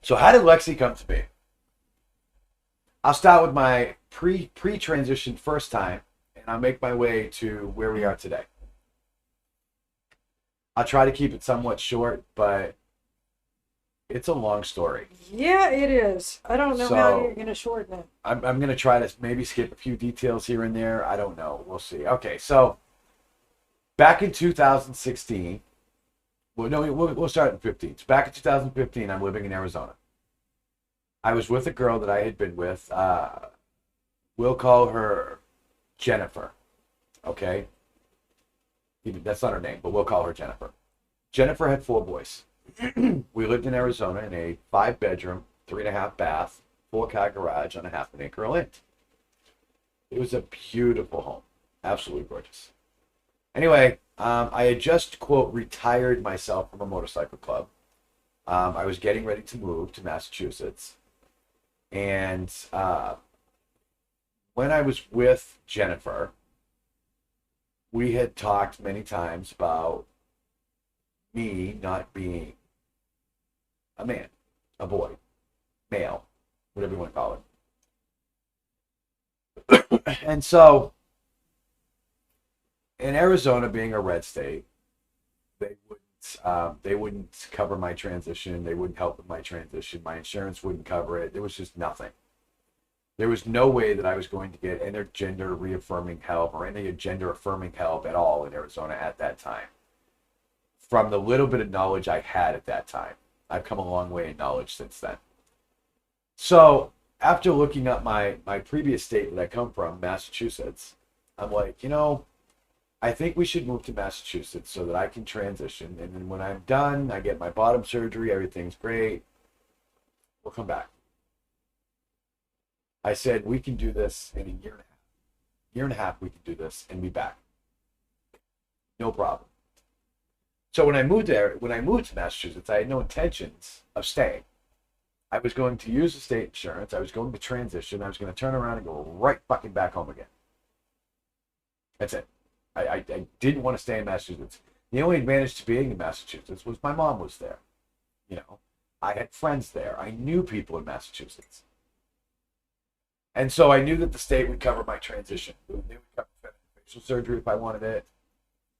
So how did Lexi come to be? I'll start with my pre-transition first time, and I'll make my way to where we are today. I'll try to keep it somewhat short, but it's a long story. Yeah, it is. I don't know how you're So going to shorten it. I'm going to try to maybe skip a few details here and there. I don't know. We'll see. Okay, so back in 2016, well, no, we'll start in 15. So back in 2015, I'm living in Arizona. I was with a girl that I had been with. We'll call her Jennifer. Okay, even that's not her name, but we'll call her Jennifer. Jennifer had four boys. We lived in Arizona in a 5-bedroom, 3.5 bath, 4-car garage on a half an acre of land. It was a beautiful home, absolutely gorgeous. Anyway, I had just quote retired myself from a motorcycle club. I was getting ready to move to Massachusetts, and when I was with Jennifer, we had talked many times about me not being a man, a boy, male, whatever you want to call it. And so, in Arizona being a red state, they wouldn't cover my transition. They wouldn't help with my transition. My insurance wouldn't cover it. There was just nothing. There was no way that I was going to get any gender reaffirming help or any gender affirming help at all in Arizona at that time. From the little bit of knowledge I had at that time, I've come a long way in knowledge since then. So after looking up my previous state that I come from, Massachusetts, I'm like, I think we should move to Massachusetts so that I can transition. And then when I'm done, I get my bottom surgery, everything's great. We'll come back. I said, we can do this in a year and a half. Year and a half, we can do this and be back. No problem. So when I moved to Massachusetts, I had no intentions of staying. I was going to use the state insurance. I was going to transition. I was going to turn around and go right fucking back home again. That's it. I didn't want to stay in Massachusetts. The only advantage to being in Massachusetts was my mom was there. I had friends there. I knew people in Massachusetts. And so I knew that the state would cover my transition. They would cover facial surgery if I wanted it.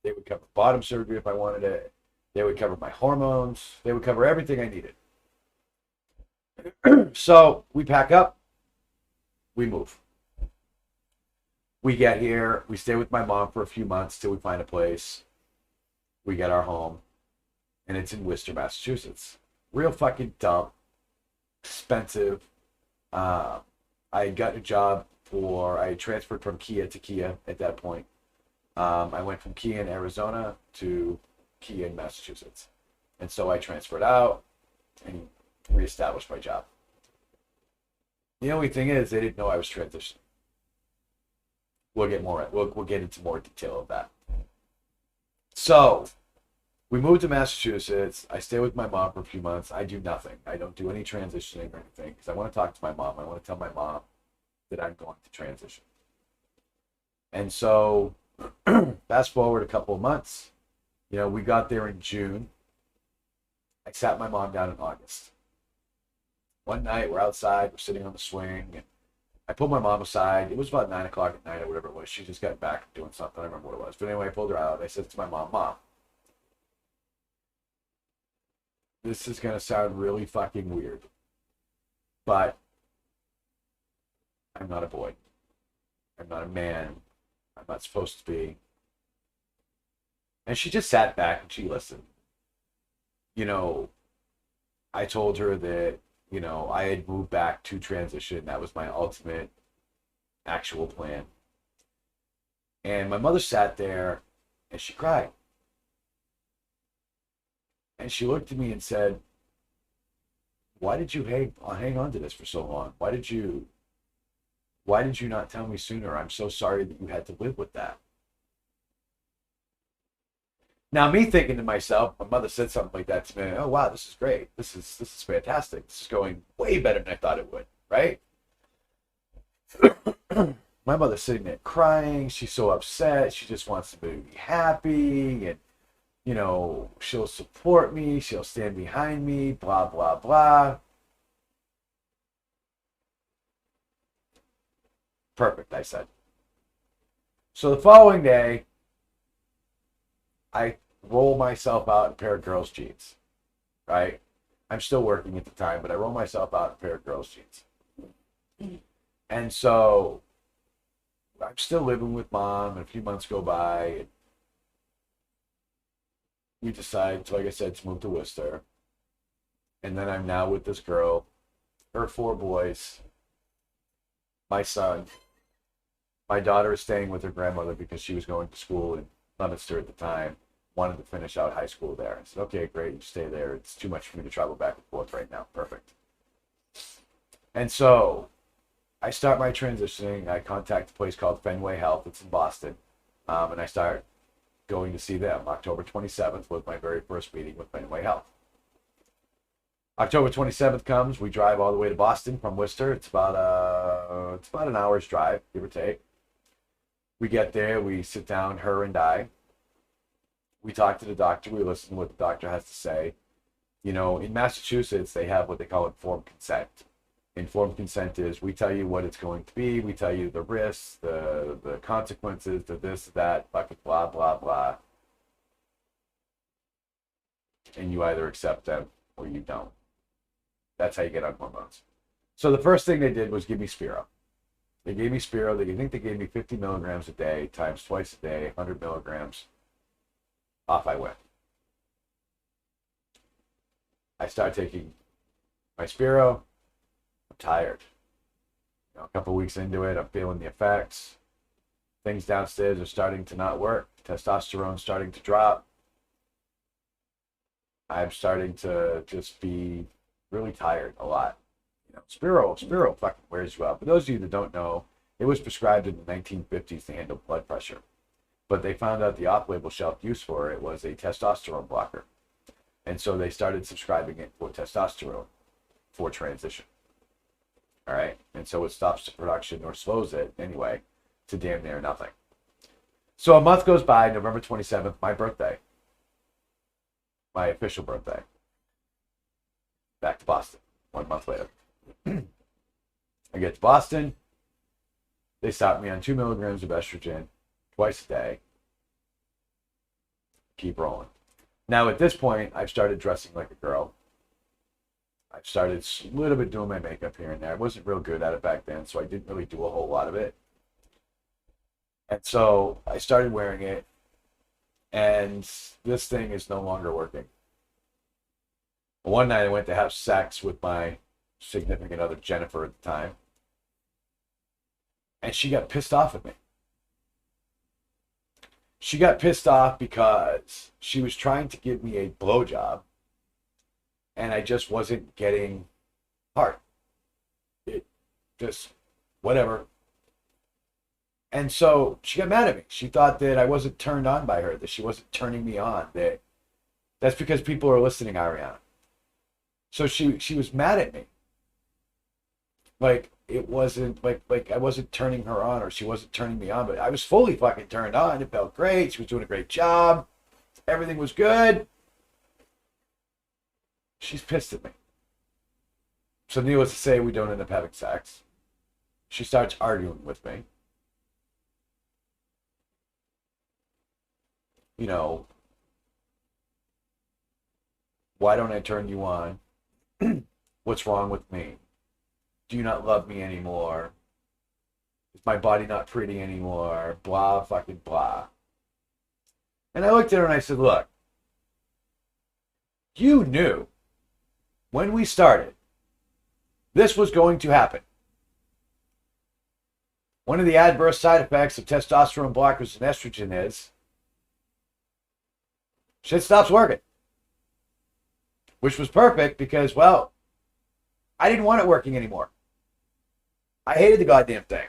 They would cover bottom surgery if I wanted it. They would cover my hormones. They would cover everything I needed. So we pack up. We move. We get here. We stay with my mom for a few months till we find a place. We get our home. And it's in Worcester, Massachusetts. Real fucking dumb. Expensive. I got a job I transferred from Kia to Kia at that point. I went from Kia in Arizona to Kia in Massachusetts. And so I transferred out and reestablished my job. The only thing is, they didn't know I was transitioning. We'll get into more detail of that. So we moved to Massachusetts. I stay with my mom for a few months. I do nothing. I don't do any transitioning or anything because I want to talk to my mom. I want to tell my mom that I'm going to transition. And so fast forward a couple of months. We got there in June. I sat my mom down in August. One night, we're outside. We're sitting on the swing. And I pulled my mom aside. It was about 9 o'clock at night or whatever it was. She just got back doing something. I don't remember what it was. But anyway, I pulled her out. I said to my mom, Mom, this is going to sound really fucking weird, but I'm not a boy. I'm not a man. I'm not supposed to be. And she just sat back and she listened. I told her that, I had moved back to transition. That was my ultimate actual plan. And my mother sat there and she cried. And she looked at me and said, why did you hang on to this for so long? Why did you not tell me sooner? I'm so sorry that you had to live with that. Now, me thinking to myself, my mother said something like that to me. Oh, wow, this is great. This is fantastic. This is going way better than I thought it would, right? My mother's sitting there crying. She's so upset. She just wants to be happy. And, she'll support me. She'll stand behind me, blah, blah, blah. Perfect, I said. So the following day, I roll myself out in a pair of girls' jeans, right? I'm still working at the time, but I roll myself out in a pair of girls' jeans. And so I'm still living with mom, and a few months go by, and we decide, like I said, to move to Worcester. And then I'm now with this girl, her 4 boys, my son. My daughter is staying with her grandmother because she was going to school in Leominster at the time, wanted to finish out high school there. I said, okay, great, you stay there. It's too much for me to travel back and forth right now. Perfect. And so I start my transitioning. I contact a place called Fenway Health. It's in Boston. And I start going to see them. October 27th was my very first meeting with Fenway Health. October 27th comes. We drive all the way to Boston from Worcester. It's about an hour's drive, give or take. We get there. We sit down, her and I. We talk to the doctor. We listen to what the doctor has to say. You know, in Massachusetts, they have what they call informed consent. Informed consent is we tell you what it's going to be. We tell you the risks, the consequences, the this, that, bucket, blah, blah, blah. And you either accept them or you don't. That's how you get on hormones. So the first thing they did was give me Spiro. They gave me Spiro. They think they gave me 50 milligrams a day times twice a day, 100 milligrams. Off I went. I start taking my Spiro. I'm tired. You know, a couple weeks into it, I'm feeling the effects. Things downstairs are starting to not work. Testosterone's starting to drop. I'm starting to just be really tired a lot. You know, Spiro fucking wears you out. For those of you that don't know, it was prescribed in the 1950s to handle blood pressure. But they found out the off-label shelf use for it was a testosterone blocker. And so they started subscribing it for testosterone for transition. All right? And so it stops the production or slows it anyway to damn near nothing. So a month goes by, November 27th, my birthday. My official birthday. Back to Boston, 1 month later. I get to Boston. They stop me on 2 milligrams of estrogen twice a day. Keep rolling. Now, at this point, I've started dressing like a girl. I've started a little bit doing my makeup here and there. I wasn't real good at it back then, so I didn't really do a whole lot of it. And so I started wearing it, and this thing is no longer working. One night I went to have sex with my significant other, Jennifer, at the time. And she got pissed off at me. She got pissed off because she was trying to give me a blowjob, and I just wasn't getting hard. It just, whatever. And so she got mad at me. She thought that I wasn't turned on by her, that she wasn't turning me on. That's because people are listening, Ariana. So she was mad at me. Like, it wasn't like I wasn't turning her on or she wasn't turning me on, but I was fully fucking turned on. It felt great. She was doing a great job. Everything was good. She's pissed at me. So needless to say, we don't end up having sex. She starts arguing with me. You know, why don't I turn you on? What's wrong with me? Do you not love me anymore? Is my body not pretty anymore? Blah, fucking blah. And I looked at her and I said, look, you knew when we started this was going to happen. One of the adverse side effects of testosterone blockers and estrogen is shit stops working. Which was perfect because, well, I didn't want it working anymore. I hated the goddamn thing.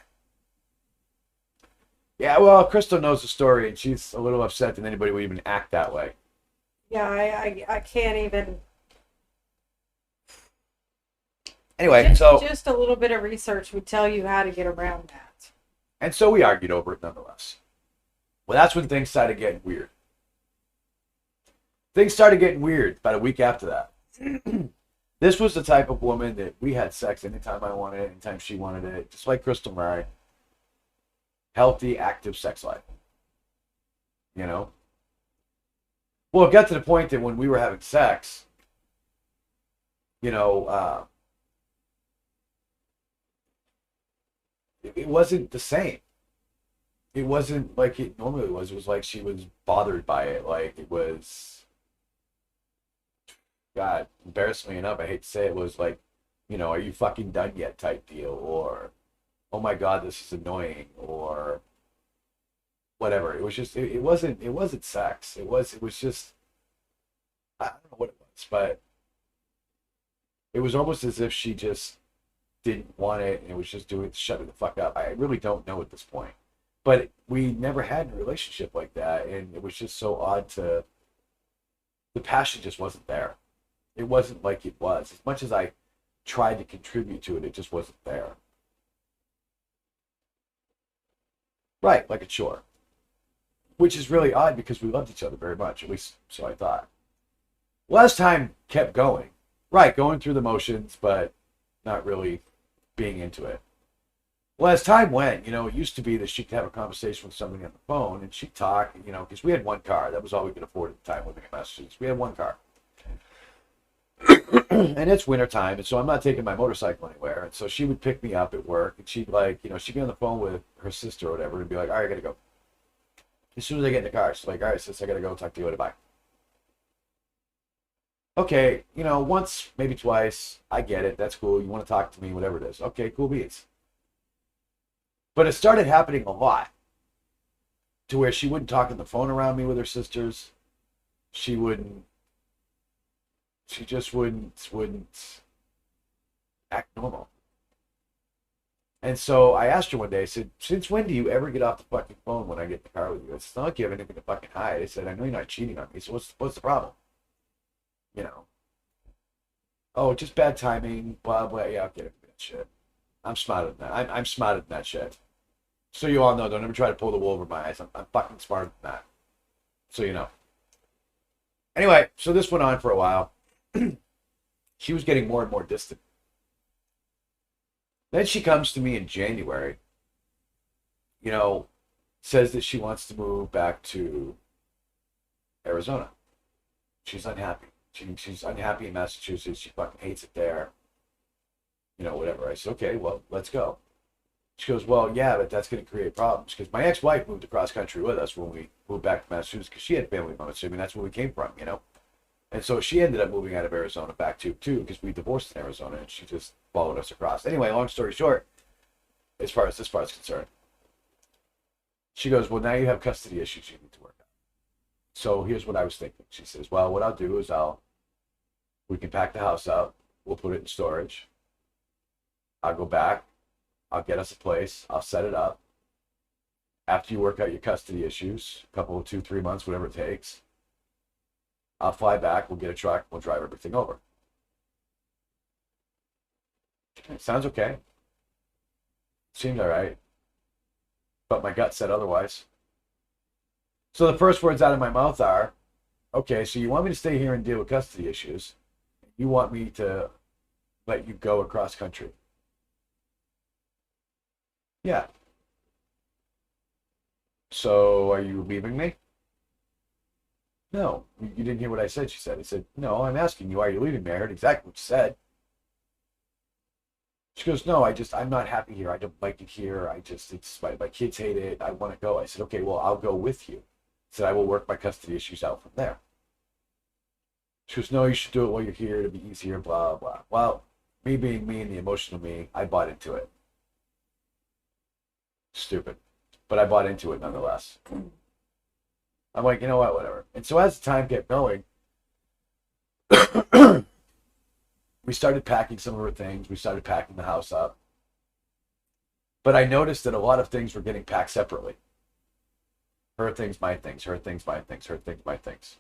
Yeah, well, Crystal knows the story, and she's a little upset that anybody would even act that way. Yeah, I can't even. Anyway, just a little bit of research would tell you how to get around that. And so we argued over it nonetheless. Well, that's when things started getting weird. Things started getting weird about a week after that. This was the type of woman that we had sex anytime I wanted it, anytime she wanted it, just like Crystal Murray. healthy, active sex life. You know? Well, it got to the point that when we were having sex, you know, it wasn't the same. It wasn't like it normally was. It was like she was bothered by it. Like it was, God, embarrassingly enough, I hate to say it, was like, are you fucking done yet type deal, or, oh my God, this is annoying, or whatever. It was just, it wasn't sex. It was just, I don't know what it was, but it was almost as if she just didn't want it and it was just doing shut it the fuck up. I really don't know at this point. But we never had a relationship like that, and it was just so odd to the passion just wasn't there. It wasn't like it was. As much as I tried to contribute to it, it just wasn't there. Right, like a chore. Which is really odd because we loved each other very much, at least so I thought. Well, as time kept going, right, going through the motions, but not really being into it. Well, as time went, it used to be that she could have a conversation with somebody on the phone and she'd talk, because we had one car. That was all we could afford at the time living in Massachusetts. We had one car. And it's winter time, and so I'm not taking my motorcycle anywhere. And so she would pick me up at work, and she'd she'd be on the phone with her sister or whatever, and be like, all right, I gotta go. As soon as I get in the car, she's like, all right, sis, I gotta go. Talk to you later. Bye. Okay, once, maybe twice, I get it. That's cool. You want to talk to me, whatever it is. Okay, cool beats. But it started happening a lot to where she wouldn't talk on the phone around me with her sisters. She just wouldn't act normal. And so I asked her one day, I said, since when do you ever get off the fucking phone when I get in the car with you? It's not like you have anything to fucking hide. I said, I know you're not cheating on me, so what's the problem? Oh, just bad timing, blah, blah. Yeah, I'll get into that shit. I'm smarter than that. I'm smarter than that shit. So you all know, don't ever try to pull the wool over my eyes. I'm fucking smarter than that. So you know. Anyway, so this went on for a while. She was getting more and more distant. Then she comes to me in January, says that she wants to move back to Arizona. She's unhappy. She's unhappy in Massachusetts. She fucking hates it there. Whatever. I said, okay, well, let's go. She goes, well, yeah, but that's going to create problems. Because my ex-wife moved across country with us when we moved back to Massachusetts because she had family members. I mean, that's where we came from, And so she ended up moving out of Arizona back too, because we divorced in Arizona, and she just followed us across. Anyway, long story short, as far as this part's concerned, she goes, well, now you have custody issues you need to work out. So here's what I was thinking. She says, well, what I'll do is we can pack the house up. We'll put it in storage. I'll go back. I'll get us a place. I'll set it up. After you work out your custody issues, a couple of 2-3 months, whatever it takes, I'll fly back. We'll get a truck. We'll drive everything over. Sounds okay. Seemed all right. But my gut said otherwise. So the first words out of my mouth are, okay, so you want me to stay here and deal with custody issues. You want me to let you go across country. Yeah. So are you leaving me? No. You didn't hear what I said, she said. I said, no, I'm asking you, are you leaving me? I heard exactly what you said. She goes, no, I'm not happy here. I don't like it here. It's my kids hate it. I want to go. I said, okay, well, I'll go with you. I said, I will work my custody issues out from there. She goes, no, you should do it while you're here. It'll be easier, blah, blah. Well, me being me and the emotional me, I bought into it. Stupid. But I bought into it nonetheless. I'm like, you know what, whatever. And so as the time kept going, we started packing some of her things. We started packing the house up. But I noticed that a lot of things were getting packed separately. Her things, my things, her things, my things, her things, my things.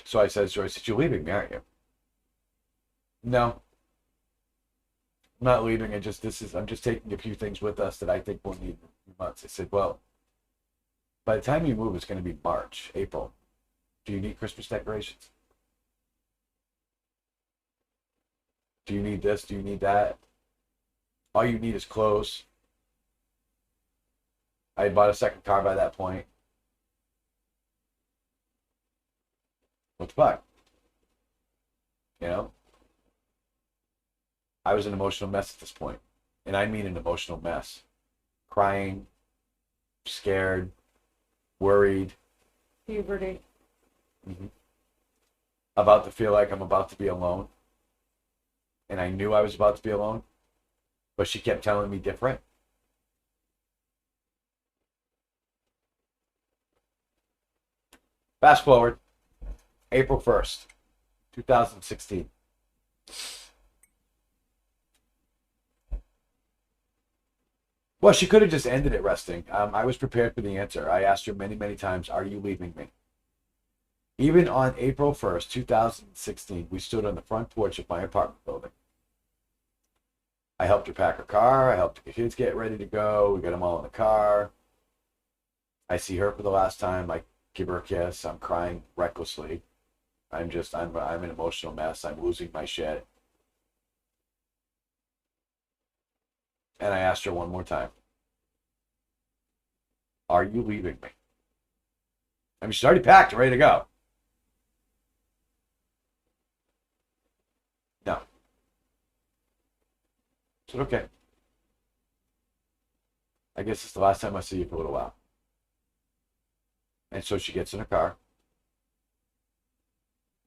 So I said, Joyce, you're leaving me, aren't you? No. I'm not leaving. I'm just taking a few things with us that I think we'll need in months. I said, well, by the time you move, it's going to be March, April. Do you need Christmas decorations? Do you need this? Do you need that? All you need is clothes. I had bought a second car by that point. What the fuck? You know? I was an emotional mess at this point. And I mean an emotional mess. Crying, scared, worried. Puberty. Mm-hmm. About to feel like I'm about to be alone. And I knew I was about to be alone. But she kept telling me different. Fast forward, April 1st, 2016. Well, she could have just ended it resting. I was prepared for the answer. I asked her many, many times, are you leaving me? Even on April 1st, 2016, we stood on the front porch of my apartment building. I helped her pack her car. I helped the kids get ready to go. We got them all in the car. I see her for the last time. I give her a kiss. I'm crying recklessly. I'm an emotional mess. I'm losing my shit. And I asked her one more time, are you leaving me? I mean, she's already packed and ready to go. No. I said, okay. I guess it's the last time I see you for a little while. And so she gets in her car.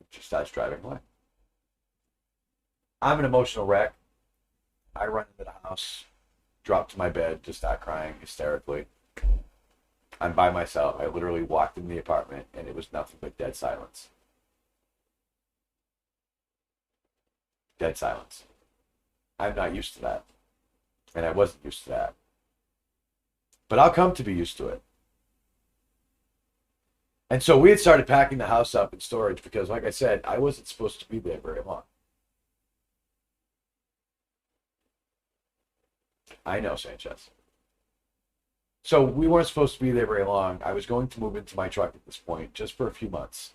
She starts driving away. I'm an emotional wreck. I run into the house, drop to my bed, just start crying hysterically. I'm by myself. I literally walked in the apartment and it was nothing but dead silence. Dead silence. I'm not used to that. And I wasn't used to that. But I'll come to be used to it. And so we had started packing the house up in storage because, like I said, I wasn't supposed to be there very long. I know, Sanchez. So we weren't supposed to be there very long. I was going to move into my truck at this point, just for a few months.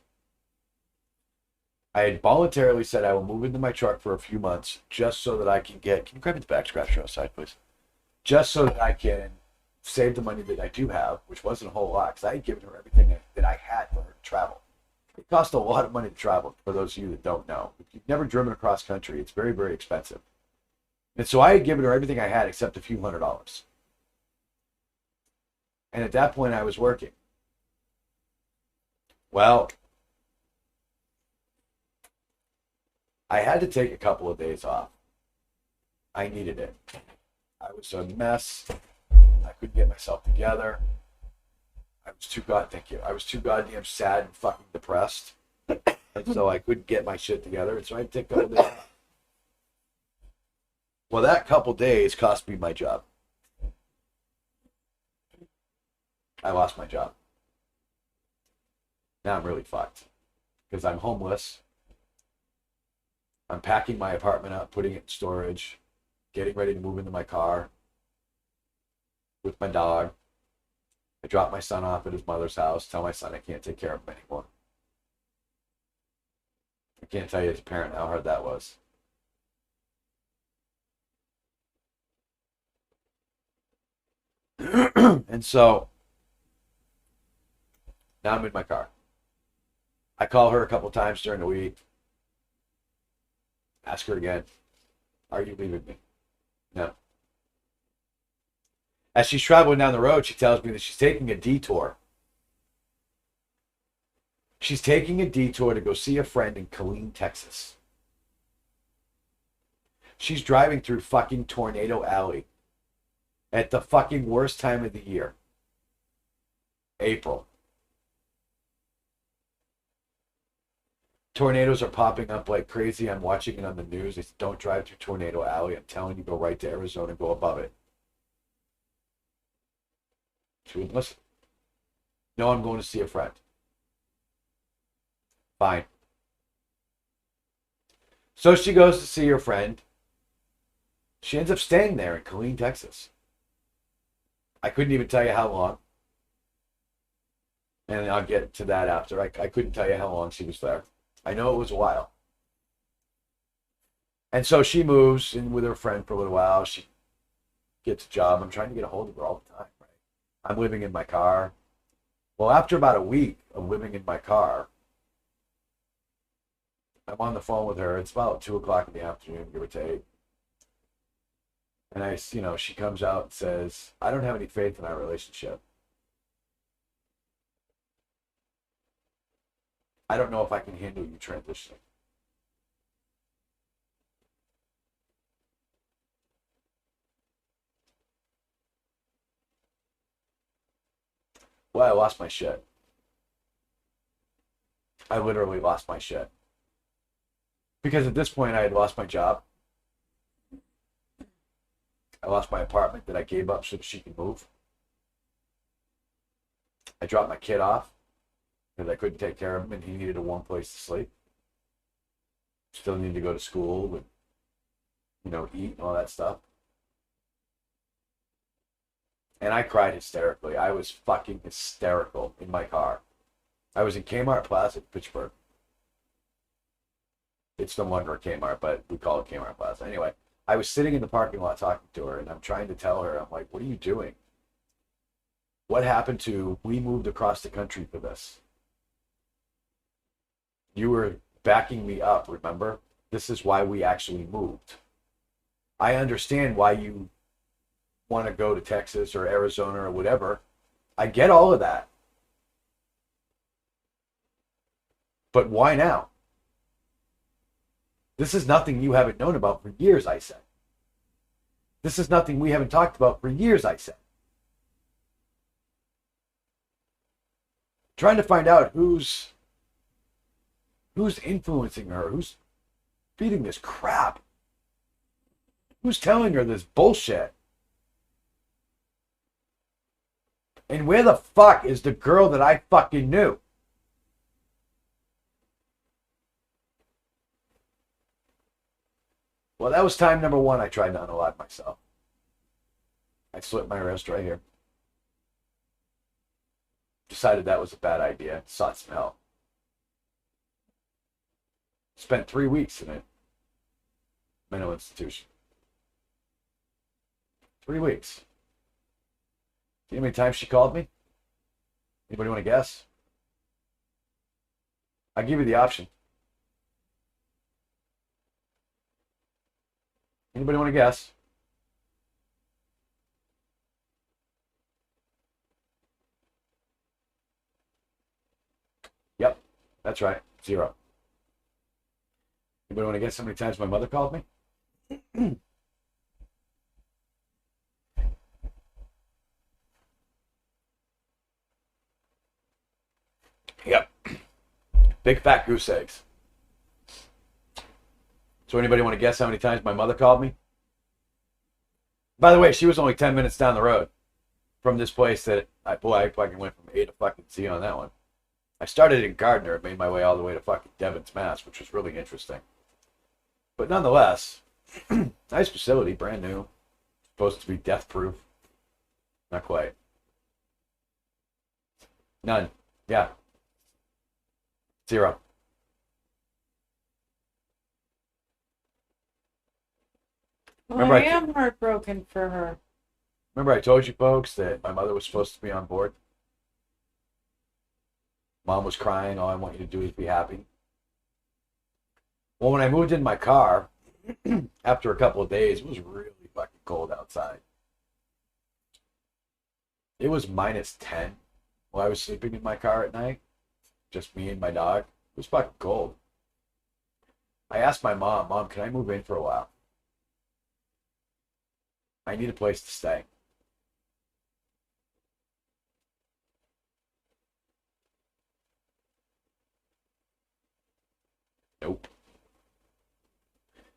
I had voluntarily said I will move into my truck for a few months just so that I can get... Can you grab me the back scratcher outside, please? Just so that I can save the money that I do have, which wasn't a whole lot, because I had given her everything that I had for her to travel. It cost a lot of money to travel, for those of you that don't know. If you've never driven across country, it's very, very expensive. And so I had given her everything I had except a few $100s. And at that point, I was working. Well, I had to take a couple of days off. I needed it. I was a mess. I couldn't get myself together. I was too goddamn sad and fucking depressed. And so I couldn't get my shit together. And so I had to take a couple days off. Well, that couple days cost me my job. I lost my job. Now I'm really fucked. Because I'm homeless. I'm packing my apartment up, putting it in storage, getting ready to move into my car with my dog. I drop my son off at his mother's house, tell my son I can't take care of him anymore. I can't tell you as a parent how hard that was. And so now I'm in my car. I call her a couple times during the week. Ask her again, are you leaving me? No. As she's traveling down the road, she tells me that she's taking a detour. She's taking a detour to go see a friend in Killeen, Texas. She's driving through fucking Tornado Alley at the fucking worst time of the year. April. Tornadoes are popping up like crazy. I'm watching it on the news. They said, don't drive through Tornado Alley. I'm telling you, go right to Arizona and go above it. She wouldn't listen. No, I'm going to see a friend. Fine. So she goes to see her friend. She ends up staying there in Killeen, Texas. I couldn't even tell you how long. And I'll get to that after. I couldn't tell you how long she was there. I know it was a while. And so she moves in with her friend for a little while. She gets a job. I'm trying to get a hold of her all the time, right? I'm living in my car. Well, after about a week of living in my car, I'm on the phone with her. It's about 2 o'clock in the afternoon, give or take. And she comes out and says, I don't have any faith in our relationship. I don't know if I can handle you transitioning. Well, I lost my shit. I literally lost my shit. Because at this point, I had lost my job. I lost my apartment that I gave up so that she could move. I dropped my kid off because I couldn't take care of him and he needed a warm place to sleep. Still needed to go to school and, eat and all that stuff. And I cried hysterically. I was fucking hysterical in my car. I was in Kmart Plaza, Pittsburgh. It's no longer a Kmart, but we call it Kmart Plaza. Anyway, I was sitting in the parking lot talking to her, and I'm trying to tell her, I'm like, what are you doing? What happened to, we moved across the country for this? You were backing me up, remember? This is why we actually moved. I understand why you want to go to Texas or Arizona or whatever. I get all of that. But why now? This is nothing you haven't known about for years, I said. This is nothing we haven't talked about for years, I said. Trying to find out who's influencing her, who's feeding this crap, who's telling her this bullshit. And where the fuck is the girl that I fucking knew? Well, that was time number one I tried to unalive myself. I slit my wrist right here. Decided that was a bad idea. Sought some help. Spent 3 weeks in a mental institution. 3 weeks. Do you know how many times she called me? Anybody want to guess? I'll give you the option. Anybody want to guess? Yep, that's right. 0. Anybody want to guess how many times my mother called me? Yep. Big fat goose eggs. So anybody want to guess how many times my mother called me? By the way, she was only 10 minutes down the road from this place that I fucking went from A to fucking Z on that one. I started in Gardner and made my way all the way to fucking Devon's, Mass, which was really interesting. But nonetheless, nice facility, brand new. Supposed to be death proof. Not quite. None. Yeah. 0. Well, Remember I am heartbroken for her. Remember I told you folks that my mother was supposed to be on board? Mom was crying, all I want you to do is be happy. Well, when I moved in my car, after a couple of days, it was really fucking cold outside. It was -10 while I was sleeping in my car at night. Just me and my dog. It was fucking cold. I asked my Mom, can I move in for a while? I need a place to stay. Nope.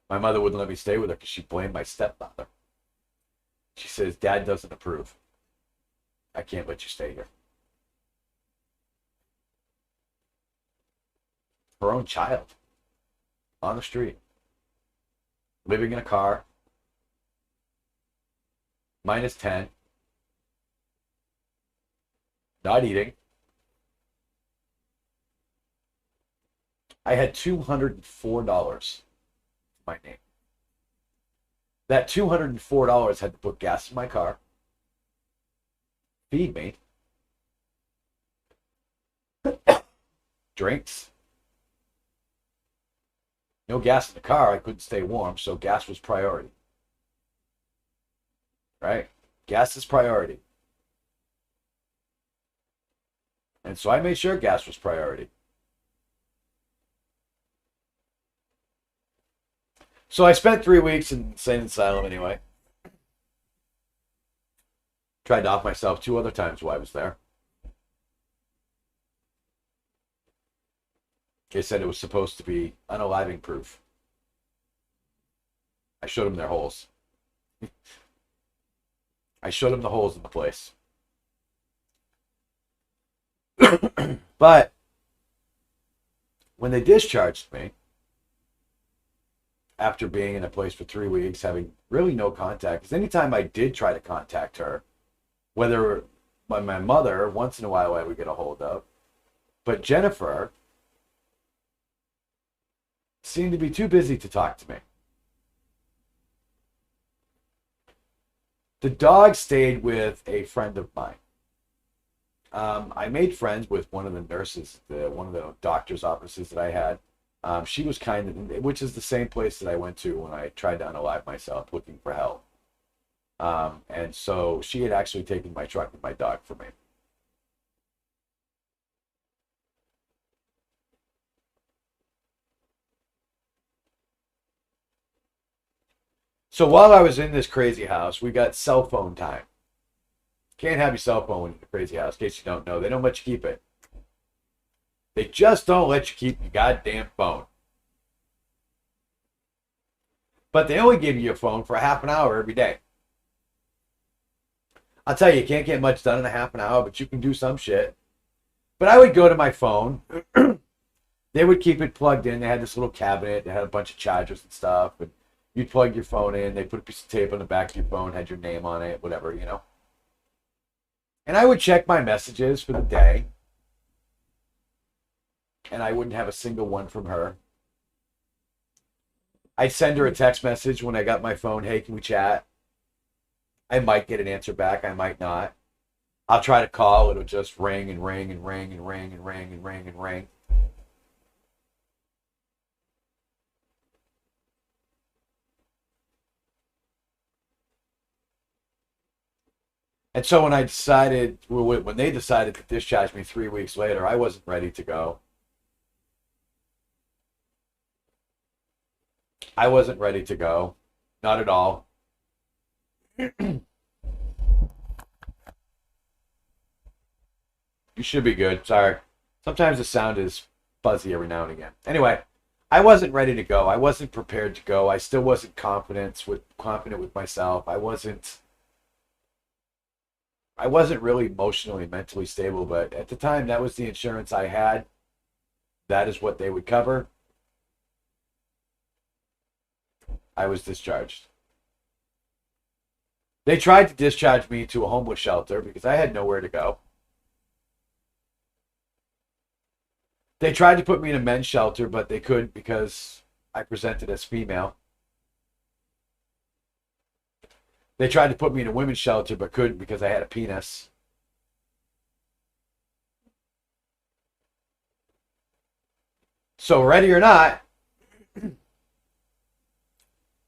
My mother wouldn't let me stay with her because she blamed my stepfather. She says, Dad doesn't approve. I can't let you stay here. Her own child. On the street. Living in a car. -10. Not eating. I had $204 my name. That $204 had to put gas in my car, feed me, drinks. No gas in the car, I couldn't stay warm, so gas was priority. Right? Gas is priority. And so I made sure gas was priority. So I spent 3 weeks in insane asylum anyway. Tried to off myself 2 other times while I was there. They said it was supposed to be unaliving proof. I showed them their holes. I showed them the holes in the place. But when they discharged me, after being in a place for 3 weeks, having really no contact, because anytime I did try to contact her, whether by my mother, once in a while I would get a hold of, but Jennifer seemed to be too busy to talk to me. The dog stayed with a friend of mine. I made friends with one of the nurses, one of the doctor's offices that I had. She was kind of, which is the same place that I went to when I tried to unalive myself looking for help. And so she had actually taken my truck and my dog for me. So while I was in this crazy house, we got cell phone time. Can't have your cell phone in a crazy house, in case you don't know. They don't let you keep it. They just don't let you keep your goddamn phone. But they only give you a phone for a half an hour every day. I'll tell you, you can't get much done in a half an hour, but you can do some shit. But I would go to my phone. They would keep it plugged in. They had this little cabinet. They had a bunch of chargers and stuff. And you'd plug your phone in. They put a piece of tape on the back of your phone, had your name on it, whatever, you know. And I would check my messages for the day. And I wouldn't have a single one from her. I'd send her a text message when I got my phone. Hey, can we chat? I might get an answer back. I might not. I'll try to call. It'll just ring and ring and ring and ring and ring and ring and ring. And so when they decided to discharge me 3 weeks later, I wasn't ready to go. I wasn't ready to go. Not at all. You should be good. Sorry. Sometimes the sound is fuzzy every now and again. Anyway, I wasn't ready to go. I wasn't prepared to go. I still wasn't confident with myself. I wasn't really emotionally, mentally stable, but at the time that was the insurance I had. That is what they would cover. I was discharged. They tried to discharge me to a homeless shelter because I had nowhere to go. They tried to put me in a men's shelter, but they couldn't because I presented as female. They tried to put me in a women's shelter, but couldn't because I had a penis. So ready or not,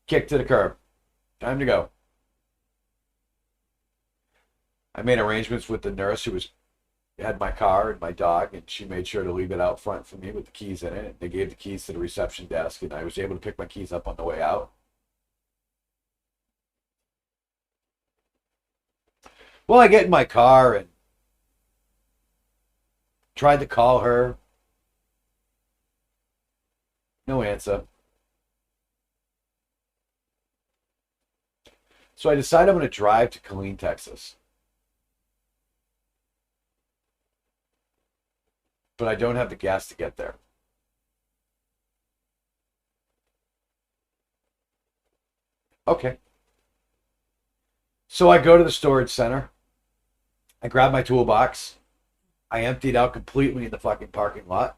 kick to the curb. Time to go. I made arrangements with the nurse who had my car and my dog, and she made sure to leave it out front for me with the keys in it. They gave the keys to the reception desk, and I was able to pick my keys up on the way out. Well, I get in my car and tried to call her. No answer. So I decided I'm going to drive to Killeen, Texas. But I don't have the gas to get there. Okay. So I go to the storage center. I grab my toolbox. I emptied out completely in the fucking parking lot.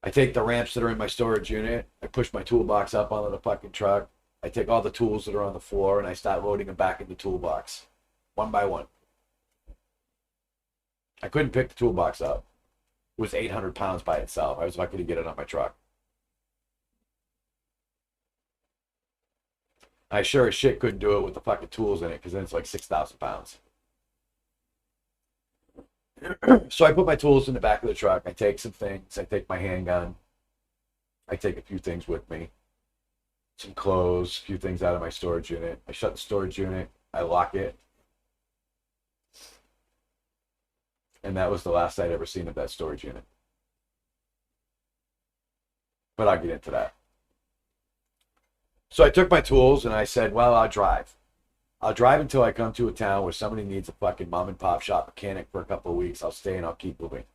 I take the ramps that are in my storage unit. I push my toolbox up onto the fucking truck. I take all the tools that are on the floor and I start loading them back in the toolbox, one by one. I couldn't pick the toolbox up. It was 800 pounds by itself. I was lucky to get it on my truck. I sure as shit couldn't do it with the fucking tools in it because then it's like 6,000 pounds. So I put my tools in the back of the truck. I take some things. I take my handgun. I take a few things with me. Some clothes, a few things out of my storage unit. I shut the storage unit. I lock it. And that was the last I'd ever seen of that storage unit. But I'll get into that. So I took my tools and I said, well, I'll drive. I'll drive until I come to a town where somebody needs a fucking mom and pop shop mechanic for a couple of weeks. I'll stay and I'll keep moving.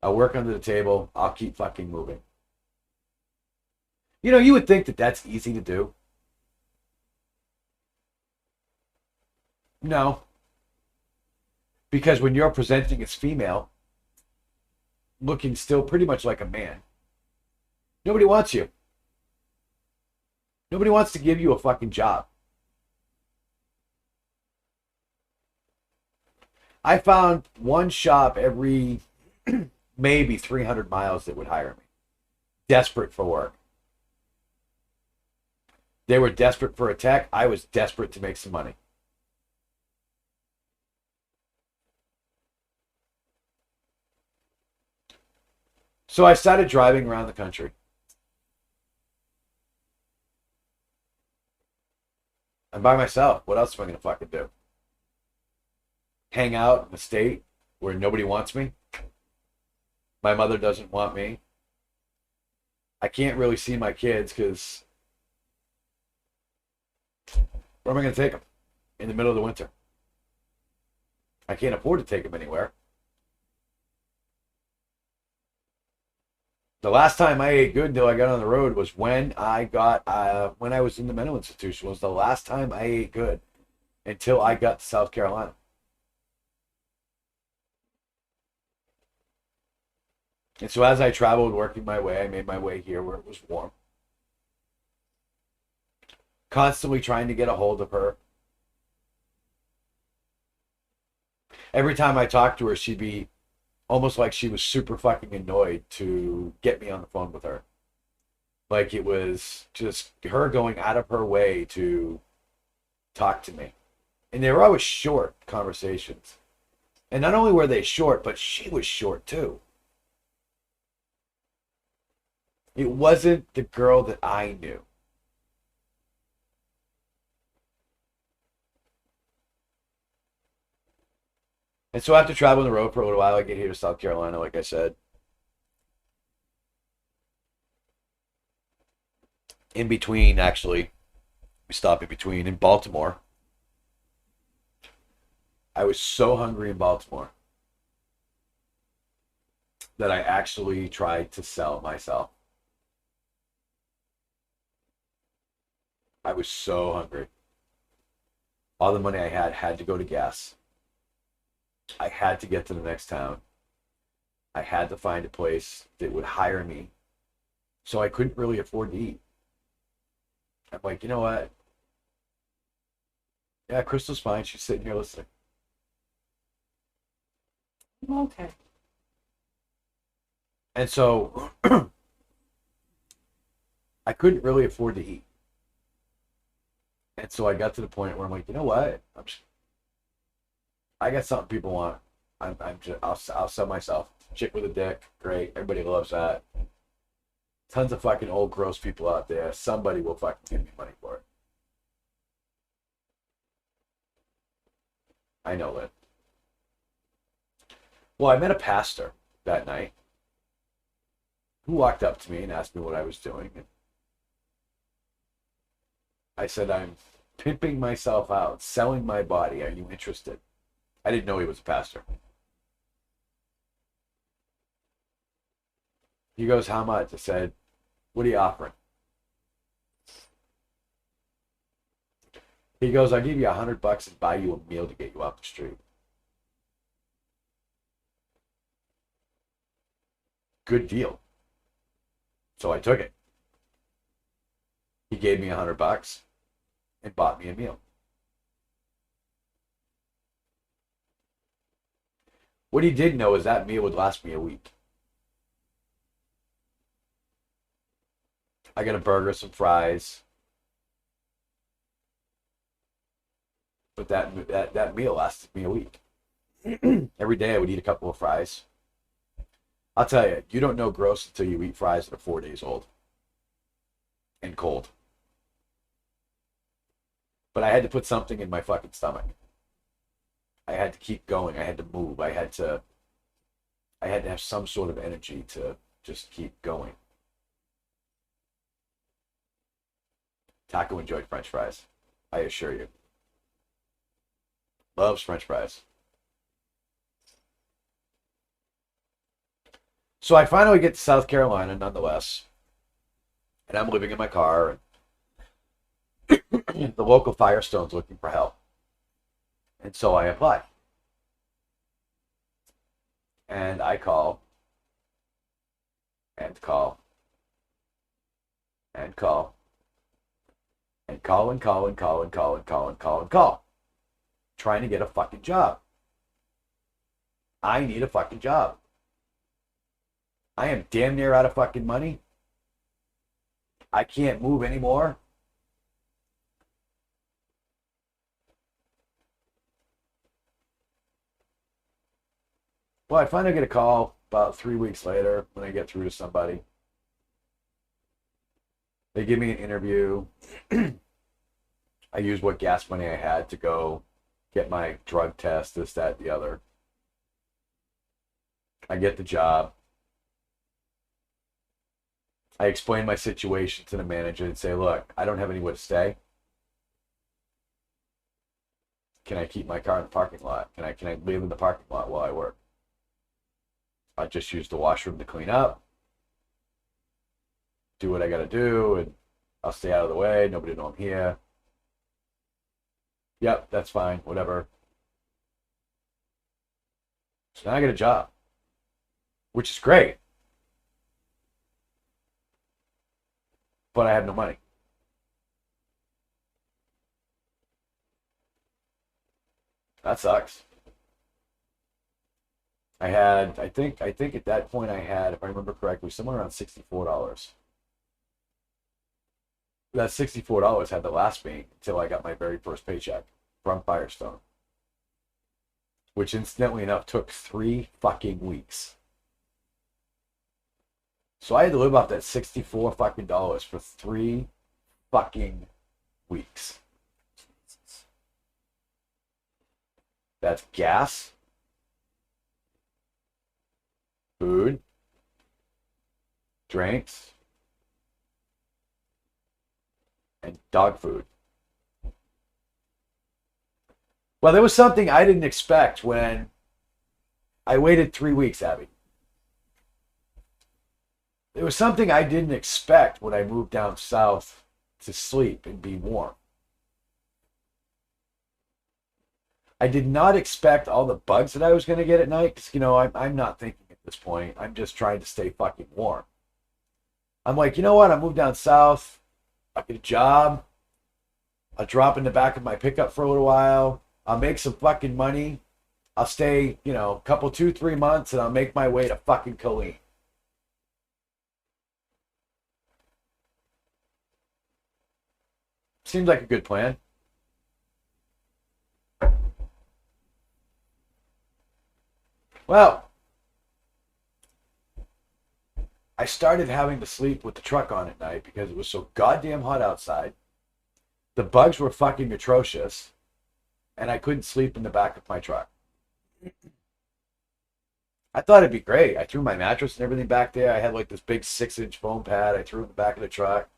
I'll work under the table. I'll keep fucking moving. You know, you would think that that's easy to do. No. Because when you're presenting as female, looking still pretty much like a man, nobody wants you. Nobody wants to give you a fucking job. I found one shop every maybe 300 miles that would hire me. Desperate for work. They were desperate for a tech. I was desperate to make some money. So I started driving around the country. I'm by myself. What else am I going to fucking do? Hang out in a state where nobody wants me? My mother doesn't want me. I can't really see my kids because where am I going to take them? In the middle of the winter. I can't afford to take them anywhere. The last time I ate good until I got on the road was when I was in the mental institution. Was the last time I ate good until I got to South Carolina. And so as I traveled working my way, I made my way here where it was warm. Constantly trying to get a hold of her. Every time I talked to her, she'd be almost like she was super fucking annoyed to get me on the phone with her. Like it was just her going out of her way to talk to me. And they were always short conversations. And not only were they short, but she was short too. It wasn't the girl that I knew. And so after traveling the road for a little while, I get here to South Carolina, like I said. In between, actually, we stopped in between in Baltimore. I was so hungry in Baltimore that I actually tried to sell myself. I was so hungry. All the money I had to go to gas. I had to get to the next town. I had to find a place that would hire me. So I couldn't really afford to eat. I'm like, you know what? Yeah, Crystal's fine. She's sitting here listening. Okay. And so I couldn't really afford to eat. And so I got to the point where I'm like, you know what? I got something people want. I'll sell myself. Chick with a dick, great. Everybody loves that. Tons of fucking old gross people out there. Somebody will fucking give me money for it. I know that. Well, I met a pastor that night who walked up to me and asked me what I was doing. And I said, I'm pimping myself out, selling my body. Are you interested? I didn't know he was a pastor. He goes, how much? I said, what are you offering? He goes, I'll give you $100 and buy you a meal to get you off the street. good deal. So I took it. He gave me $100 and bought me a meal. What he didn't know is that meal would last me a week. I got a burger, some fries. But that meal lasted me a week. Every day I would eat a couple of fries. I'll tell you, you don't know gross until you eat fries that are 4 days old and cold. But I had to put something in my fucking stomach. I had to keep going. I had to move. I had to have some sort of energy to just keep going. Taco enjoyed French fries, I assure you. Loves French fries. So I finally get to South Carolina, nonetheless, and I'm living in my car. And the local Firestone's looking for help, and so I apply. And I call, and call, and call, and call, and call, and call, and call, and call, and call, and call, trying to get a fucking job. I need a fucking job. I am damn near out of fucking money. I can't move anymore. Well, I finally get a call about 3 weeks later when I get through to somebody. They give me an interview. I used what gas money I had to go get my drug test, this, that, the other. I get the job. I explain my situation to the manager and say, look, I don't have anywhere to stay. Can I keep my car in the parking lot? Can I live in the parking lot while I work? I just use the washroom to clean up, do what I got to do, and I'll stay out of the way. Nobody know I'm here. Yep, that's fine. Whatever. So now I get a job, which is great. But I have no money. That sucks. I think at that point I had, if I remember correctly, somewhere around $64. That $64 had to last me until I got my very first paycheck from Firestone. Which incidentally enough took 3 fucking weeks. So I had to live off that $64 fucking dollars for 3 fucking weeks. That's gas, food, drinks, and dog food. Well, there was something I didn't expect when I waited 3 weeks, Abby. There was something I didn't expect when I moved down south to sleep and be warm. I did not expect all the bugs that I was going to get at night because, I'm not thinking at this point. I'm just trying to stay fucking warm. I'm like, you know what? I moved down south. I'll get a job. I'll drop in the back of my pickup for a little while. I'll make some fucking money. I'll stay, a couple, 2-3 months, and I'll make my way to fucking Colleen. Seems like a good plan. Well, I started having to sleep with the truck on at night because it was so goddamn hot outside. The bugs were fucking atrocious, and I couldn't sleep in the back of my truck. I thought it'd be great. I threw my mattress and everything back there. I had like this big 6-inch foam pad. I threw it in the back of the truck.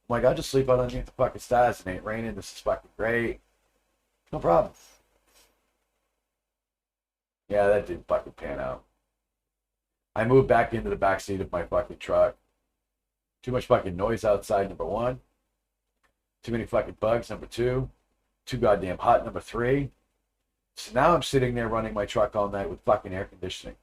I'm like, I'll just sleep out underneath the fucking stars. It ain't raining. This is fucking great. No problem. Yeah, that didn't fucking pan out. I moved back into the back seat of my fucking truck. Too much fucking noise outside, number 1. Too many fucking bugs, number 2. Too goddamn hot, number 3. So now I'm sitting there running my truck all night with fucking air conditioning.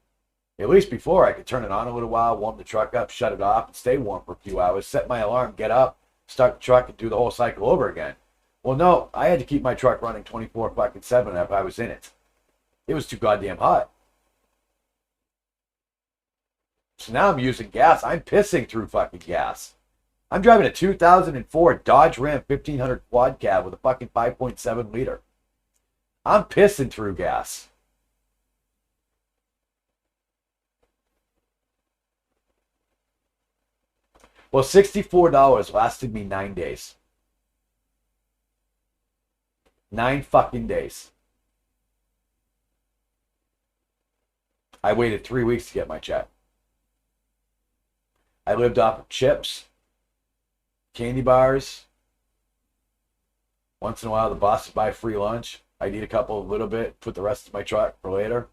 At least before, I could turn it on a little while, warm the truck up, shut it off, and stay warm for a few hours, set my alarm, get up, start the truck, and do the whole cycle over again. Well, no, I had to keep my truck running 24 fucking 7 if I was in it. It was too goddamn hot. So now I'm using gas. I'm pissing through fucking gas. I'm driving a 2004 Dodge Ram 1500 quad cab with a fucking 5.7 liter. I'm pissing through gas. Well, $64 lasted me 9 days. 9 fucking days. I waited 3 weeks to get my check. I lived off of chips, candy bars. Once in a while, the boss would buy free lunch. I'd eat a little bit, put the rest in my truck for later.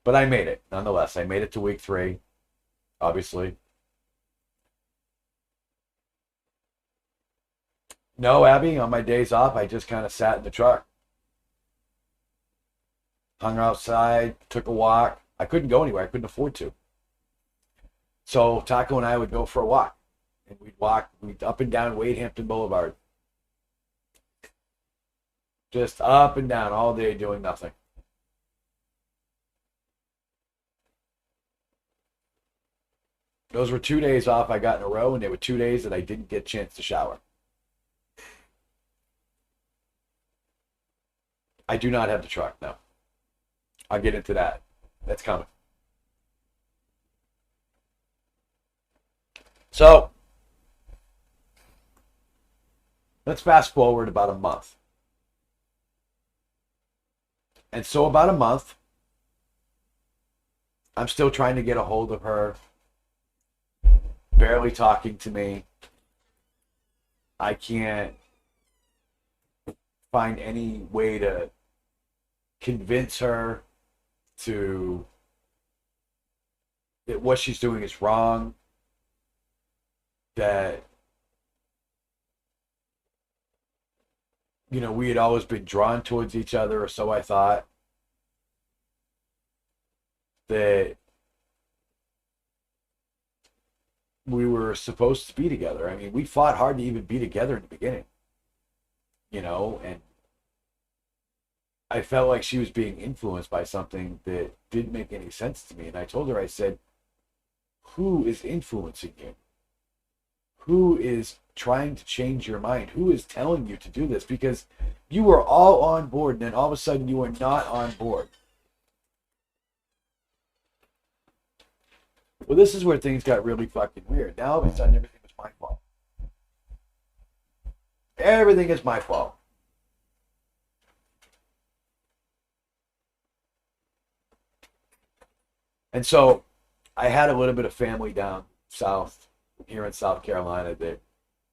But I made it, nonetheless. I made it to week 3, obviously. No, Abby, on my days off, I just kind of sat in the truck. Hung outside, took a walk. I couldn't go anywhere. I couldn't afford to. So Taco and I would go for a walk. And we'd up and down Wade Hampton Boulevard. Just up and down all day doing nothing. Those were 2 days off I got in a row, and they were 2 days that I didn't get a chance to shower. I do not have the truck now. I'll get into that. That's coming. So, let's fast forward about a month. And so about a month, I'm still trying to get a hold of her. Barely talking to me. I can't find any way to convince her that what she's doing is wrong. That, we had always been drawn towards each other, or so I thought. That we were supposed to be together. I mean, we fought hard to even be together in the beginning. And I felt like she was being influenced by something that didn't make any sense to me. And I told her, I said, who is influencing you? Who is trying to change your mind? Who is telling you to do this? Because you were all on board, and then all of a sudden you are not on board. Well, this is where things got really fucking weird. Now all of a sudden everything was my fault. Everything is my fault. And so I had a little bit of family down south, here in South Carolina, that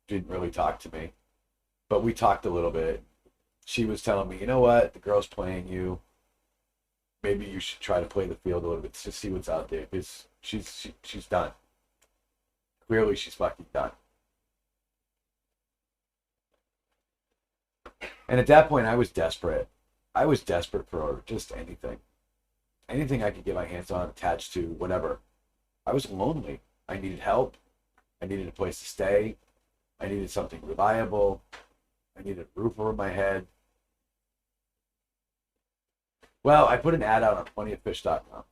didn't really talk to me. But we talked a little bit. She was telling me, you know what, the girl's playing you. Maybe you should try to play the field a little bit to see what's out there, because she's done. Clearly she's fucking done. And at that point I was desperate. I was desperate for just anything. Anything I could get my hands on, attached to, whatever. I was lonely. I needed help. I needed a place to stay. I needed something reliable. I needed a roof over my head. Well, I put an ad out on plentyoffish.com.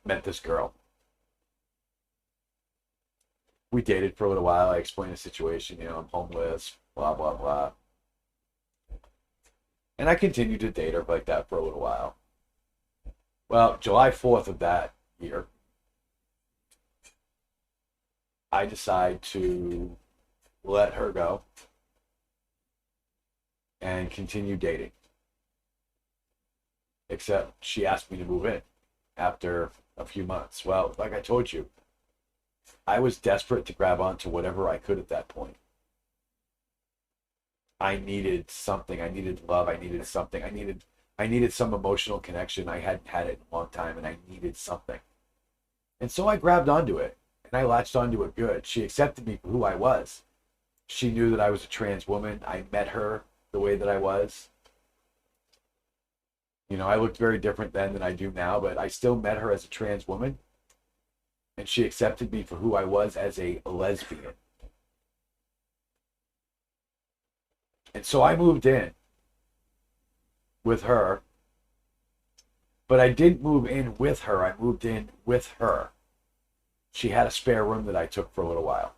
Met this girl. We dated for a little while. I explained the situation. I'm homeless, blah, blah, blah. And I continued to date her like that for a little while. Well, July 4th of that year, I decide to let her go and continue dating. Except she asked me to move in after a few months. Well, like I told you, I was desperate to grab onto whatever I could at that point. I needed something. I needed love. I needed something. I needed some emotional connection. I hadn't had it in a long time, and I needed something. And so I grabbed onto it, and I latched onto it good. She accepted me for who I was. She knew that I was a trans woman. I met her the way that I was. You know, I looked very different then than I do now, but I still met her as a trans woman, and she accepted me for who I was as a lesbian. And so I moved in with her, but I didn't move in with her. I moved in with her. She had a spare room that I took for a little while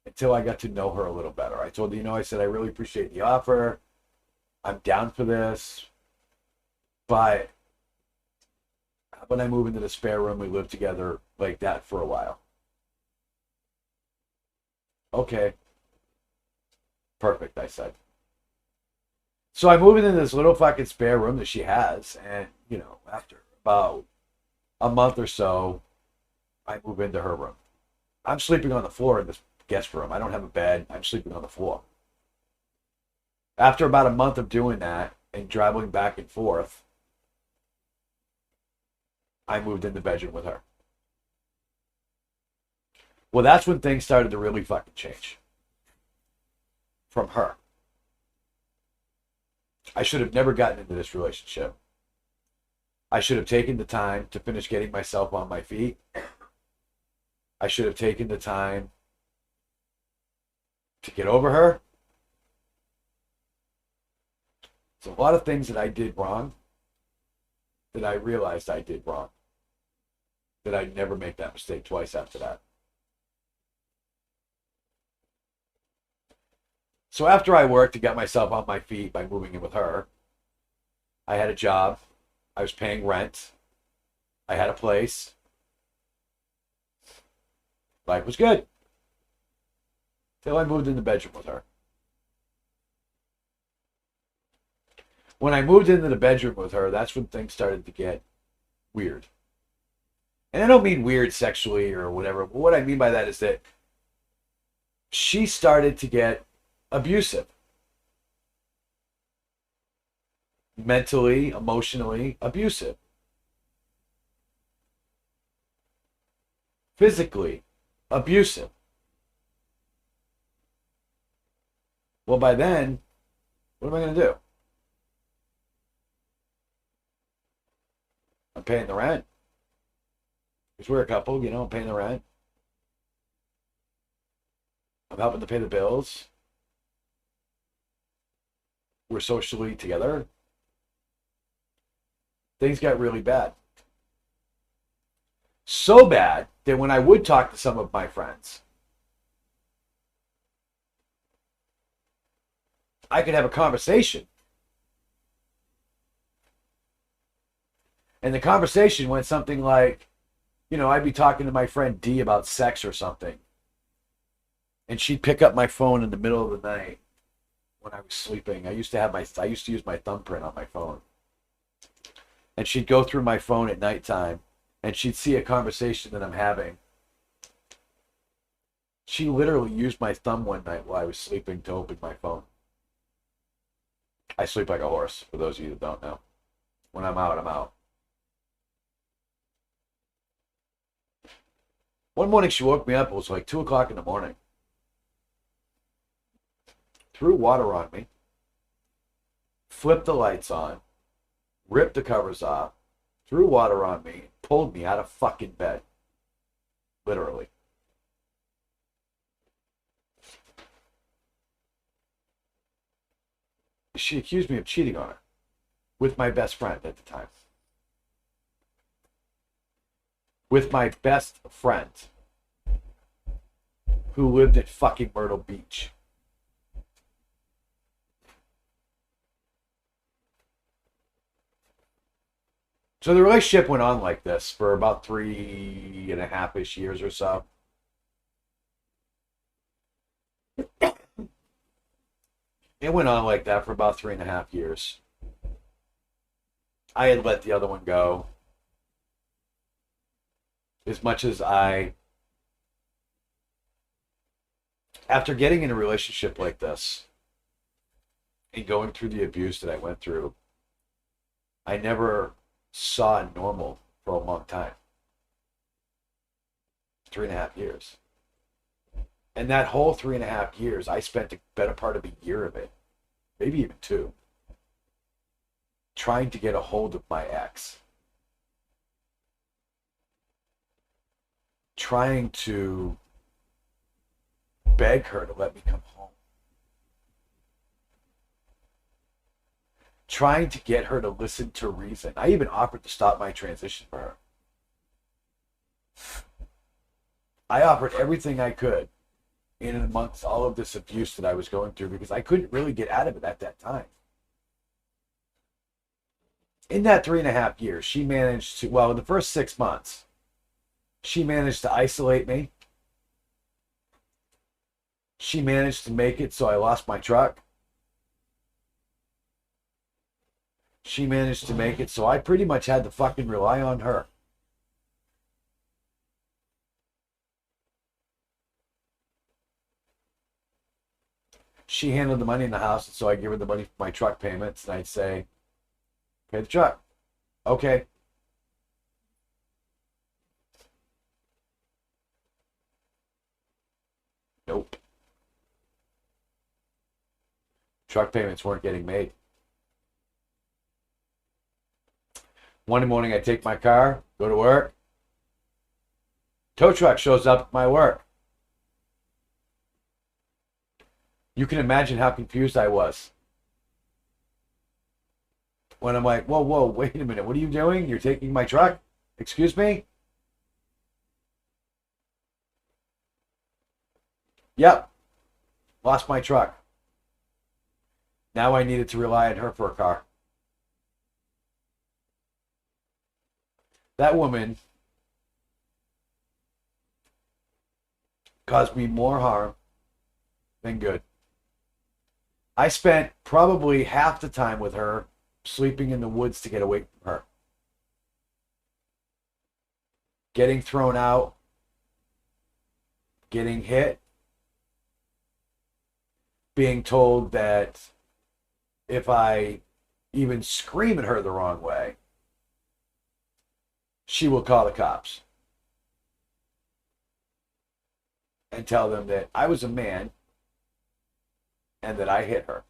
until I got to know her a little better. I told her, you know, I said, I really appreciate the offer. I'm down for this. But when I move into the spare room, we live together like that for a while. Okay. Perfect, I said. So I move into this little fucking spare room that she has. And, you know, after about a month or so, I move into her room. I'm sleeping on the floor in this guest room. I don't have a bed. I'm sleeping on the floor. After about a month of doing that and traveling back and forth, I moved in the bedroom with her. Well, that's when things started to really fucking change. From her. I should have never gotten into this relationship. I should have taken the time to finish getting myself on my feet. I should have taken the time to get over her. There's a lot of things that I did wrong that I realized I did wrong. That I'd never make that mistake twice after that. So after I worked to get myself on my feet by moving in with her, I had a job. I was paying rent. I had a place. Life was good. Till I moved in the bedroom with her. When I moved into the bedroom with her, that's when things started to get weird. And I don't mean weird sexually or whatever. But what I mean by that is that she started to get abusive. Mentally, emotionally abusive. Physically abusive. Well, by then, what am I going to do? I'm paying the rent. Because we're a couple, you know, I'm paying the rent. I'm helping to pay the bills. We're socially together. Things got really bad. So bad that when I would talk to some of my friends, I could have a conversation. And the conversation went something like, you know, I'd be talking to my friend D about sex or something. And she'd pick up my phone in the middle of the night when I was sleeping. I used to use my thumbprint on my phone. And she'd go through my phone at nighttime and she'd see a conversation that I'm having. She literally used my thumb one night while I was sleeping to open my phone. I sleep like a horse, for those of you that don't know. When I'm out, I'm out. One morning she woke me up. It was like 2 o'clock in the morning. Threw water on me. Flipped the lights on. Ripped the covers off. Threw water on me. Pulled me out of fucking bed. Literally. She accused me of cheating on her. With my best friend at the time. With my best friend. Who lived at fucking Myrtle Beach. So the relationship went on like this for about 3.5-ish years or so. It went on like that for about 3.5 years. I had let the other one go. As much as after getting in a relationship like this and going through the abuse that I went through, I never saw normal for a long time. 3.5 years. And that whole 3.5 years, I spent the better part of a year of it, maybe even 2, trying to get a hold of my ex, trying to beg her to let me come home, trying to get her to listen to reason. I even offered to stop my transition for her. I offered everything I could in and amongst all of this abuse that I was going through because I couldn't really get out of it at that time. In that 3.5 years, she managed to, well, in the first 6 months, she managed to isolate me. She managed to make it so I lost my truck. She managed to make it so I pretty much had to fucking rely on her. She handled the money in the house, and so I'd give her the money for my truck payments, and I'd say, pay the truck. Okay. Nope. Truck payments weren't getting made. One morning, I take my car, go to work. Tow truck shows up at my work. You can imagine how confused I was. When I'm like, whoa, wait a minute. What are you doing? You're taking my truck? Excuse me? Yep. Lost my truck. Now I needed to rely on her for a car. That woman caused me more harm than good. I spent probably half the time with her sleeping in the woods to get away from her. Getting thrown out, getting hit, being told that if I even scream at her the wrong way, she will call the cops and tell them that I was a man and that I hit her.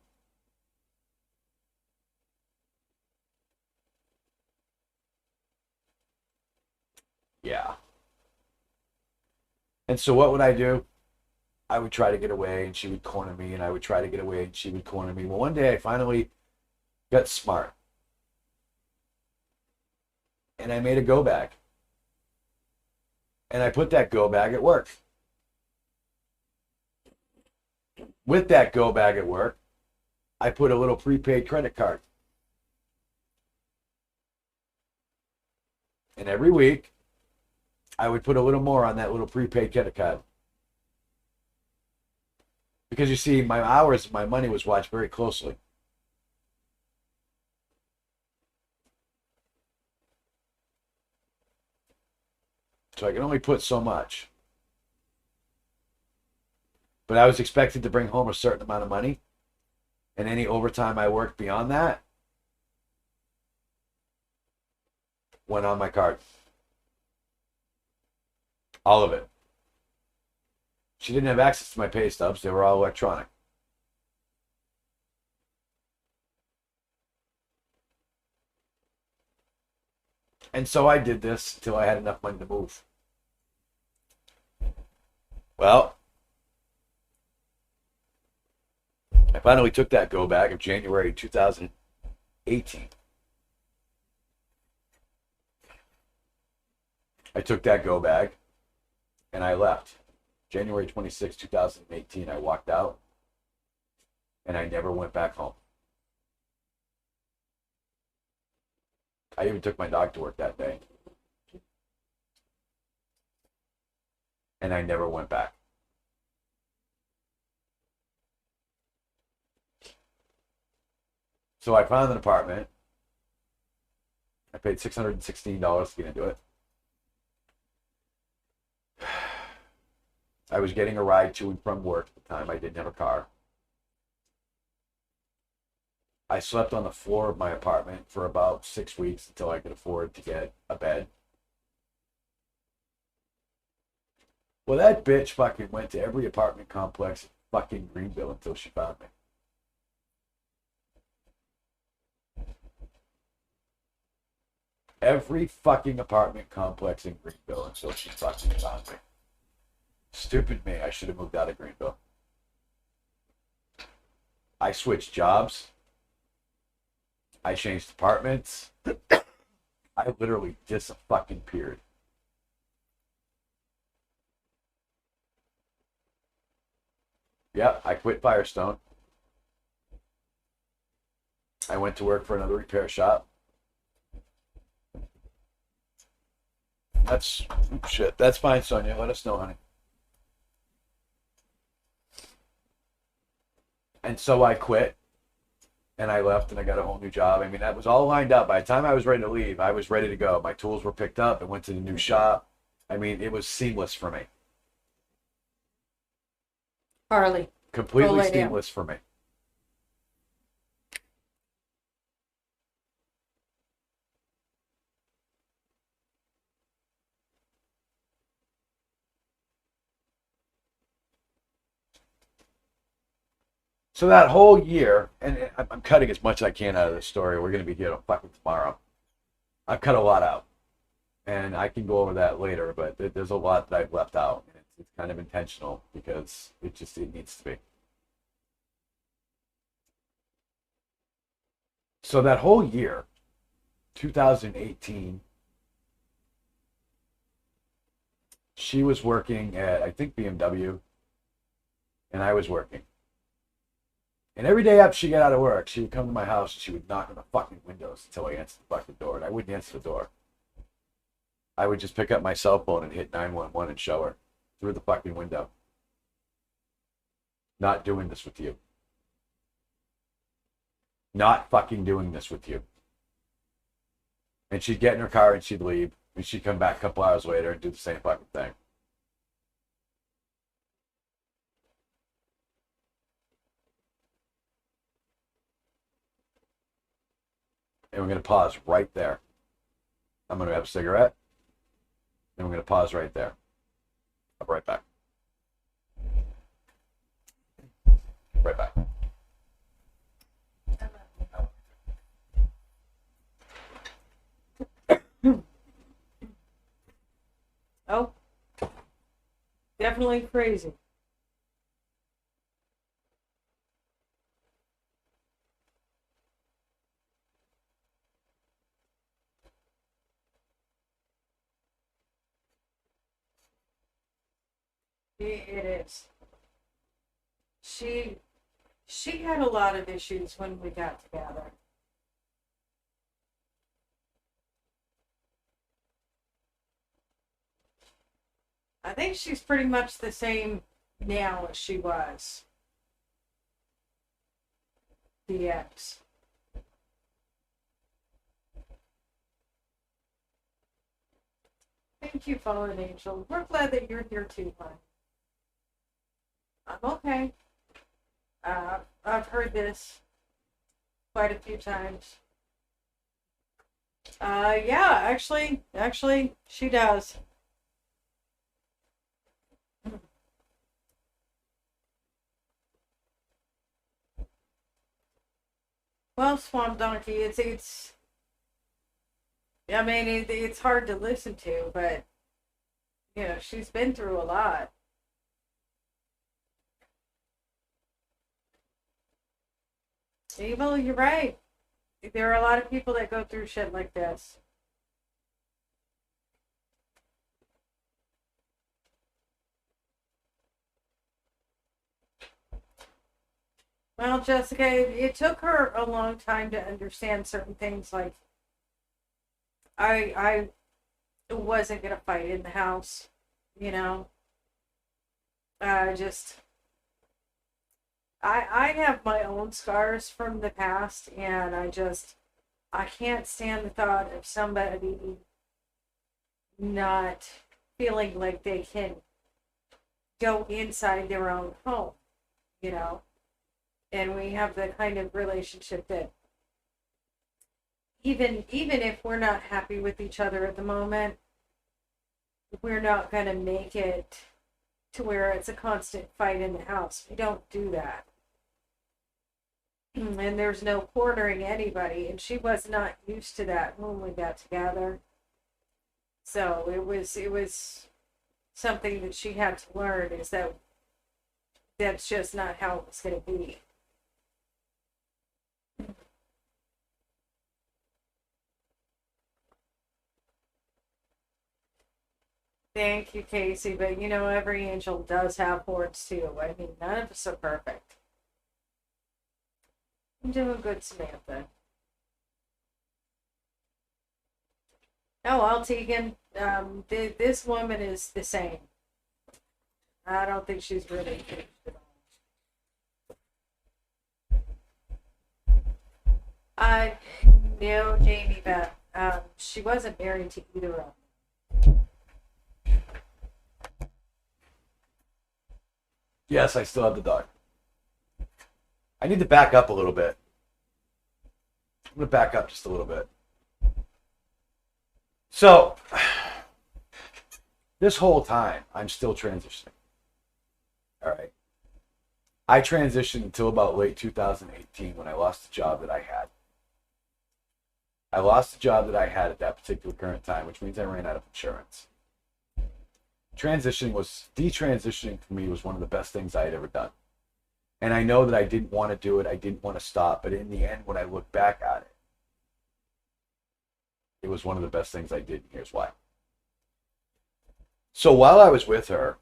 Yeah. And so what would I do? I would try to get away and she would corner me, and I would try to get away and she would corner me. Well, one day I finally got smart. And I made a go bag. And I put that go bag at work. With that go bag at work, I put a little prepaid credit card. And every week, I would put a little more on that little prepaid credit card. Because you see, my hours, my money was watched very closely. So I can only put so much. But I was expected to bring home a certain amount of money. And any overtime I worked beyond that went on my card. All of it. She didn't have access to my pay stubs. They were all electronic. And so I did this until I had enough money to move. Well, I finally took that go bag of January 2018. I took that go bag and I left. January 26, 2018, I walked out and I never went back home. I even took my dog to work that day. And I never went back. So I found an apartment. I paid $616 to get into it. I was getting a ride to and from work at the time. I didn't have a car. I slept on the floor of my apartment for about 6 weeks until I could afford to get a bed. Well, that bitch fucking went to every apartment complex in fucking Greenville until she found me. every fucking apartment complex in Greenville until she fucking found me. Stupid me. I should have moved out of Greenville. I switched jobs. I changed apartments. I literally just fucking appeared. Yep, I quit Firestone. I went to work for another repair shop. That's shit. That's fine, Sonia. Let us know, honey. And so I quit and I left and I got a whole new job. I mean, that was all lined up. By the time I was ready to leave, I was ready to go. My tools were picked up. I went to the new shop. I mean, it was seamless for me. Harley. Completely seamless for me. So that whole year, and I'm cutting as much as I can out of this story. We're going to be here fucking tomorrow. I've cut a lot out, and I can go over that later. But there's a lot that I've left out, and it's kind of intentional because it needs to be. So that whole year, 2018, she was working at, I think, BMW, and I was working. And every day after she got out of work, she would come to my house and she would knock on the fucking windows until I answered the fucking door. And I wouldn't answer the door. I would just pick up my cell phone and hit 911 and show her through the fucking window. Not doing this with you. Not fucking doing this with you. And she'd get in her car and she'd leave. And she'd come back a couple hours later and do the same fucking thing. And we're going to pause right there. I'm going to have a cigarette. And we're going to pause right there. I'll be right back. Right back. Oh, definitely crazy. It is. She had a lot of issues when we got together. I think she's pretty much the same now as she was. The ex. Thank you, Fallen Angel. We're glad that you're here too, hon. I'm okay. I've heard this quite a few times. Yeah, actually, she does. Well, Swamp Donkey, I mean, it's hard to listen to, but, you know, she's been through a lot. Evil, you're right. There are a lot of people that go through shit like this. Well, Jessica, it took her a long time to understand certain things. Like, I wasn't gonna fight in the house, you know. Just I have my own scars from the past, and I can't stand the thought of somebody not feeling like they can go inside their own home, you know. And we have the kind of relationship that even if we're not happy with each other at the moment, we're not going to make it to where it's a constant fight in the house. We don't do that. and there's no cornering anybody, and she was not used to that when we got together. So it was something that she had to learn, is that that's just not how it was going to be. Thank you, Casey. But every angel does have horns too. I mean, none of us are perfect. I'm doing good, Samantha. Oh, well, Tegan, this woman is the same. I don't think she's really changed at all. No, Jamie, but she wasn't married to either of them. Yes, I still have the dog. I need to back up a little bit. I'm going to back up just a little bit. So, this whole time, I'm still transitioning. All right. I transitioned until about late 2018 when I lost the job that I had. I lost the job that I had at that particular current time, which means I ran out of insurance. Detransitioning for me was one of the best things I had ever done. And I know that I didn't want to do it. I didn't want to stop. But in the end, when I look back at it, it was one of the best things I did. And here's why. So while I was with her,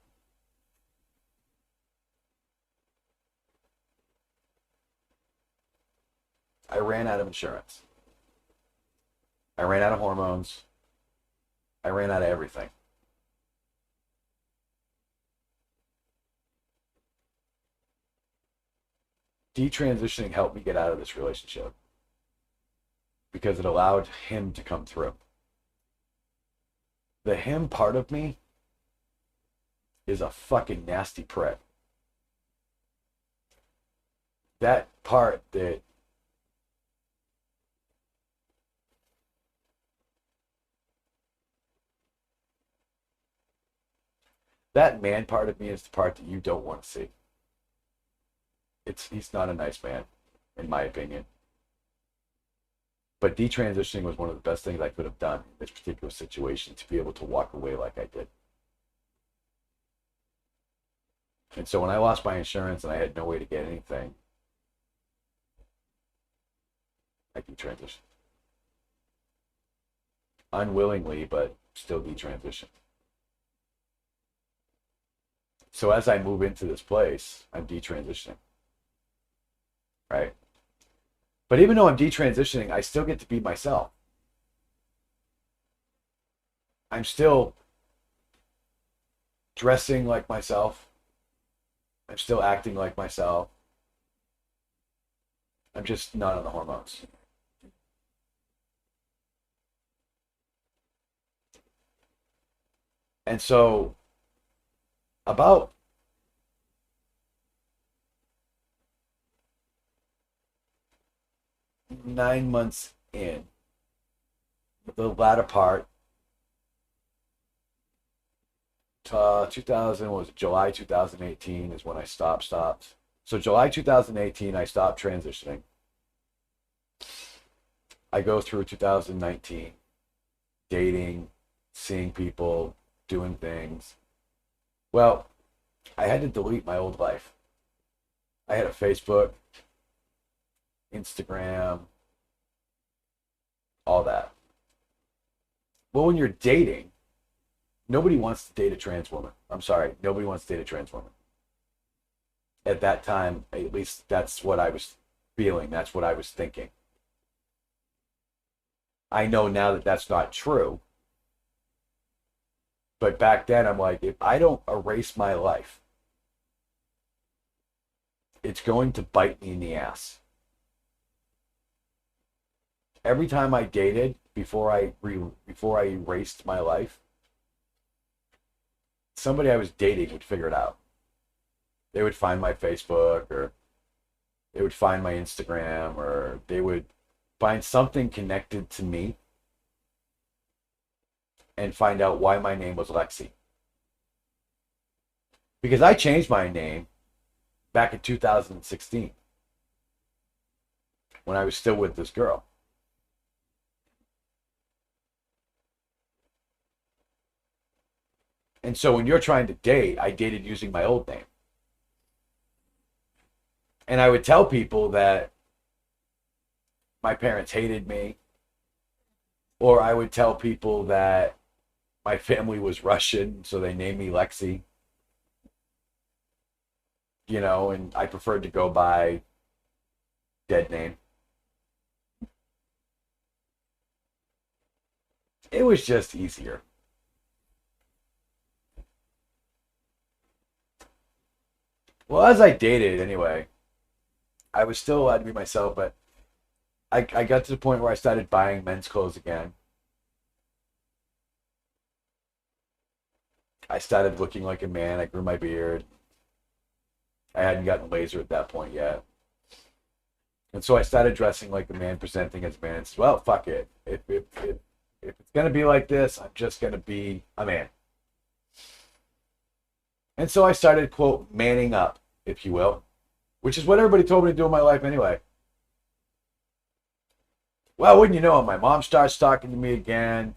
I ran out of insurance. I ran out of hormones. I ran out of everything. Detransitioning helped me get out of this relationship because it allowed him to come through. The him part of me is a fucking nasty prick. That part that man part of me is the part that you don't want to see. He's not a nice man, in my opinion. But detransitioning was one of the best things I could have done in this particular situation, to be able to walk away like I did. And so when I lost my insurance and I had no way to get anything, I detransitioned. Unwillingly, but still detransitioned. So as I move into this place, I'm detransitioning. Right? But even though I'm detransitioning, I still get to be myself. I'm still dressing like myself. I'm still acting like myself. I'm just not on the hormones. And so, about 9 months in, the latter part, 2000 was July 2018 is when I stopped. So July 2018, I stopped transitioning. I go through 2019, dating, seeing people, doing things. Well, I had to delete my old life. I had a Facebook, Instagram, all that. Well, when you're dating, nobody wants to date a trans woman. I'm sorry, nobody wants to date a trans woman. At that time, at least that's what I was feeling. That's what I was thinking. I know now that that's not true. But back then, I'm like, if I don't erase my life, it's going to bite me in the ass. Every time I dated, before I erased my life, somebody I was dating would figure it out. They would find my Facebook, or they would find my Instagram, or they would find something connected to me and find out why my name was Lexi. Because I changed my name back in 2016. when I was still with this girl. And so when you're trying to date, I dated using my old name. And I would tell people that my parents hated me, or I would tell people that my family was Russian, so they named me Lexi. You know, and I preferred to go by dead name. It was just easier. Well, as I dated anyway, I was still allowed to be myself, but I got to the point where I started buying men's clothes again. I started looking like a man. I grew my beard. I hadn't gotten laser at that point yet. And so I started dressing like a man, presenting as a man. And said, well, fuck it. If it's going to be like this, I'm just going to be a man. And so I started, quote, manning up, if you will, which is what everybody told me to do in my life anyway. Well, wouldn't you know it, my mom starts talking to me again.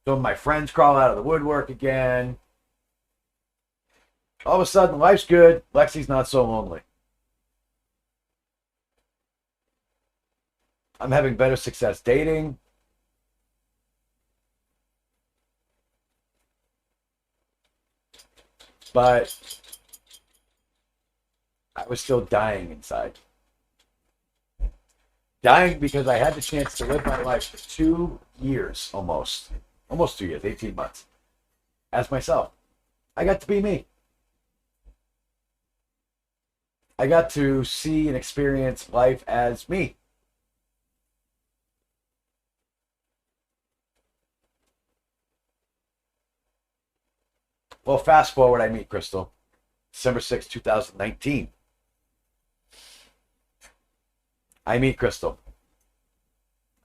Some of my friends crawl out of the woodwork again. All of a sudden, life's good. Lexi's not so lonely. I'm having better success dating. But I was still dying inside. Dying because I had the chance to live my life for 2 years almost. Almost 2 years, 18 months. As myself. I got to be me. I got to see and experience life as me. Well, fast forward, I meet Crystal. December 6, 2019. I meet Crystal.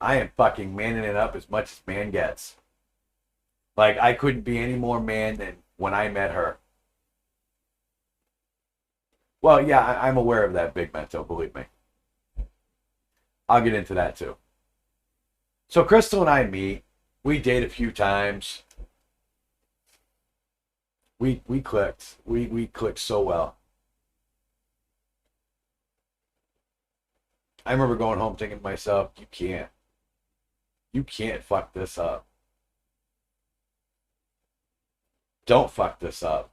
I am fucking manning it up as much as man gets. Like, I couldn't be any more man than when I met her. Well, yeah, I'm aware of that, Big Mento, believe me. I'll get into that too. So Crystal and I meet. We date a few times. We clicked. We clicked so well. I remember going home thinking to myself, you can't fuck this up. Don't fuck this up.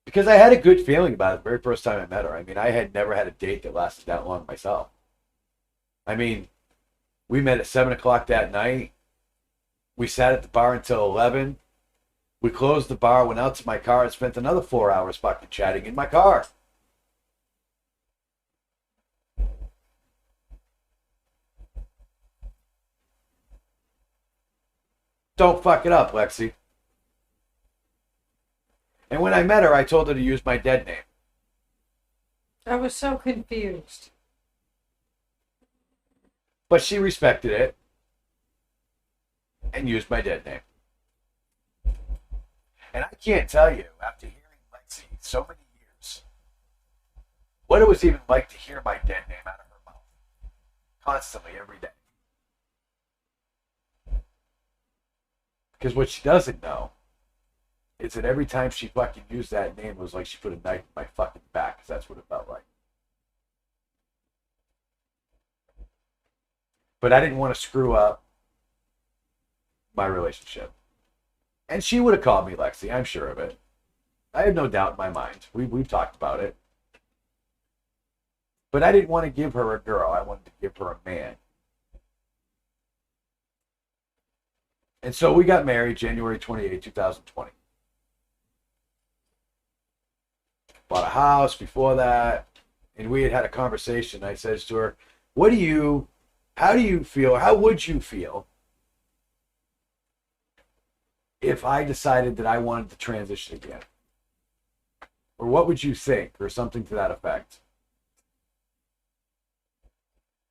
Because I had a good feeling about it the very first time I met her. I mean, I had never had a date that lasted that long myself. I mean, we met at 7 o'clock that night. We sat at the bar until 11. We closed the bar, went out to my car, and spent another 4 hours fucking chatting in my car. Don't fuck it up, Lexi. And when I met her, I told her to use my dead name. I was so confused. But she respected it and used my dead name. And I can't tell you, after hearing Lexi so many years, what it was even like to hear my dead name out of her mouth. Constantly, every day. Because what she doesn't know is that every time she fucking used that name, it was like she put a knife in my fucking back, because that's what it felt like. But I didn't want to screw up my relationship. And she would have called me Lexi, I'm sure of it. I have no doubt in my mind. We've talked about it. But I didn't want to give her a girl. I wanted to give her a man. And so we got married January 28, 2020. Bought a house before that. And we had a conversation. I said to her, how do you feel, how would you feel if I decided that I wanted to transition again? Or what would you think? Or something to that effect.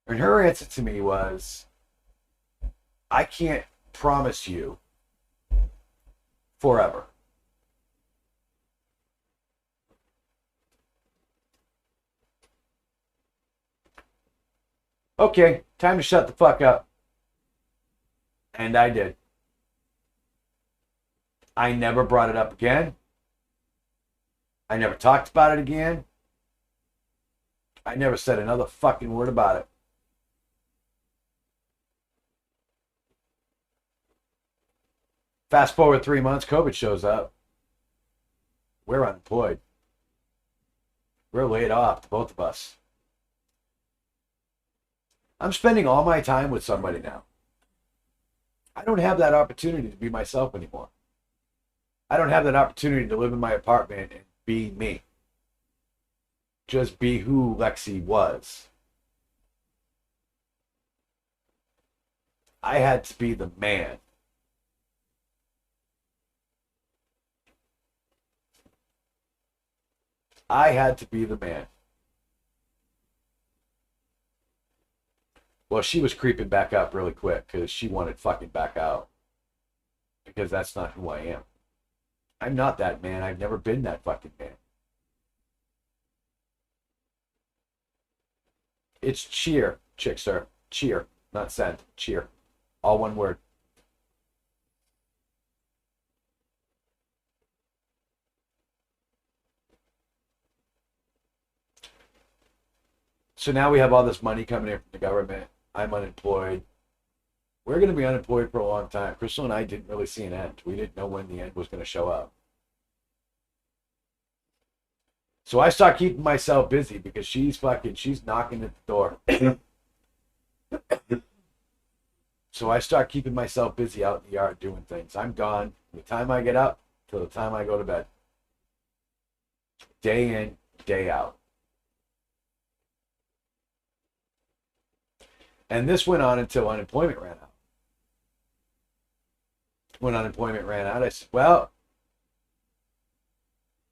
And her answer to me was, I can't promise you forever. Okay, time to shut the fuck up. And I did. I never brought it up again. I never talked about it again. I never said another fucking word about it. Fast forward 3 months, COVID shows up. We're unemployed. We're laid off, both of us. I'm spending all my time with somebody now. I don't have that opportunity to be myself anymore. I don't have that opportunity to live in my apartment and be me. Just be who Lexi was. I had to be the man. I had to be the man. Well, she was creeping back up really quick because she wanted fucking back out. Because that's not who I am. I'm not that man. I've never been that fucking man. It's cheer, chickster. Cheer, not send. Cheer. All one word. So now we have all this money coming in from the government. I'm unemployed. We're going to be unemployed for a long time. Crystal and I didn't really see an end. We didn't know when the end was going to show up. So I start keeping myself busy because she's knocking at the door. So I start keeping myself busy out in the yard doing things. I'm gone from the time I get up till the time I go to bed. Day in, day out. And this went on until unemployment ran out. When unemployment ran out, I said, well,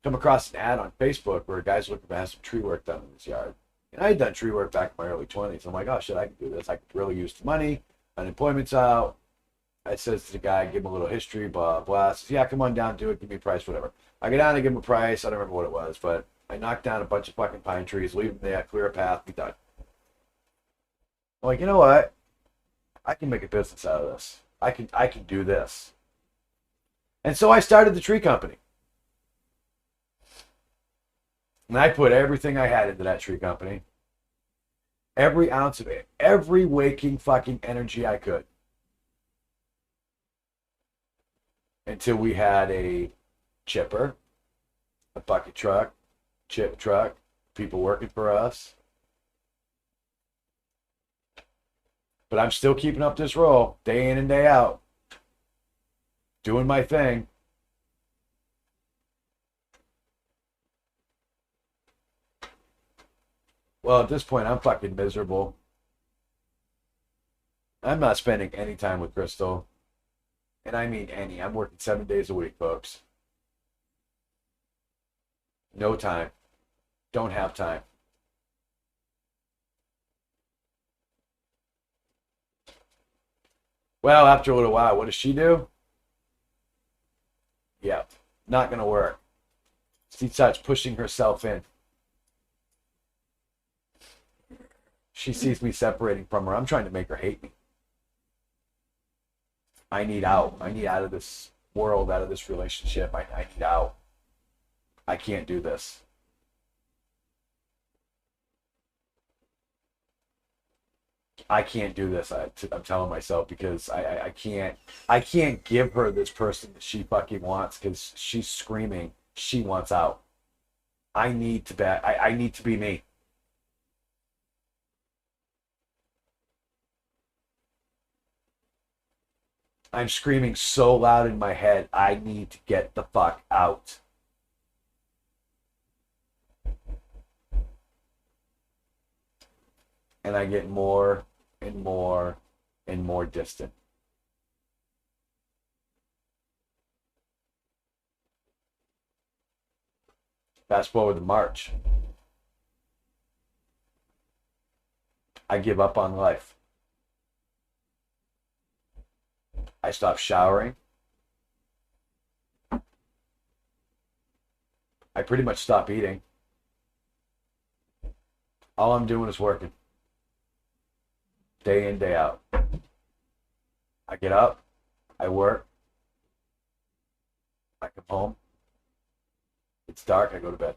come across an ad on Facebook where a guy's looking to have some tree work done in his yard. And I had done tree work back in my early 20s. I'm like, oh shit, I can do this. I could really use the money. Unemployment's out. I says to the guy, give him a little history, blah, blah. Says, yeah, come on down, do it, give me a price, whatever. I go down and give him a price. I don't remember what it was, but I knocked down a bunch of fucking pine trees, leave them there, clear a path, be done. I'm like, you know what? I can make a business out of this. I can do this. And so I started the tree company. And I put everything I had into that tree company. Every ounce of it. Every waking fucking energy I could. Until we had a chipper, a bucket truck, chip truck, people working for us. But I'm still keeping up this role, day in and day out. Doing my thing. Well, at this point, I'm fucking miserable. I'm not spending any time with Crystal. And I mean any. I'm working 7 days a week, folks. No time. Don't have time. Well, after a little while, what does she do? Yeah, not going to work. She starts pushing herself in. She sees me separating from her. I'm trying to make her hate me. I need out. I need out of this world, out of this relationship. I need out. I can't do this. I can't do this. I'm telling myself because I can't give her this person that she fucking wants because she's screaming she wants out. I need to be. I need to be me. I'm screaming so loud in my head. I need to get the fuck out. And I get more and more and more distant. Fast forward to March. I give up on life. I stop showering. I pretty much stop eating. All I'm doing is working. day in, day out. I get up, I work, I come home, it's dark, I go to bed.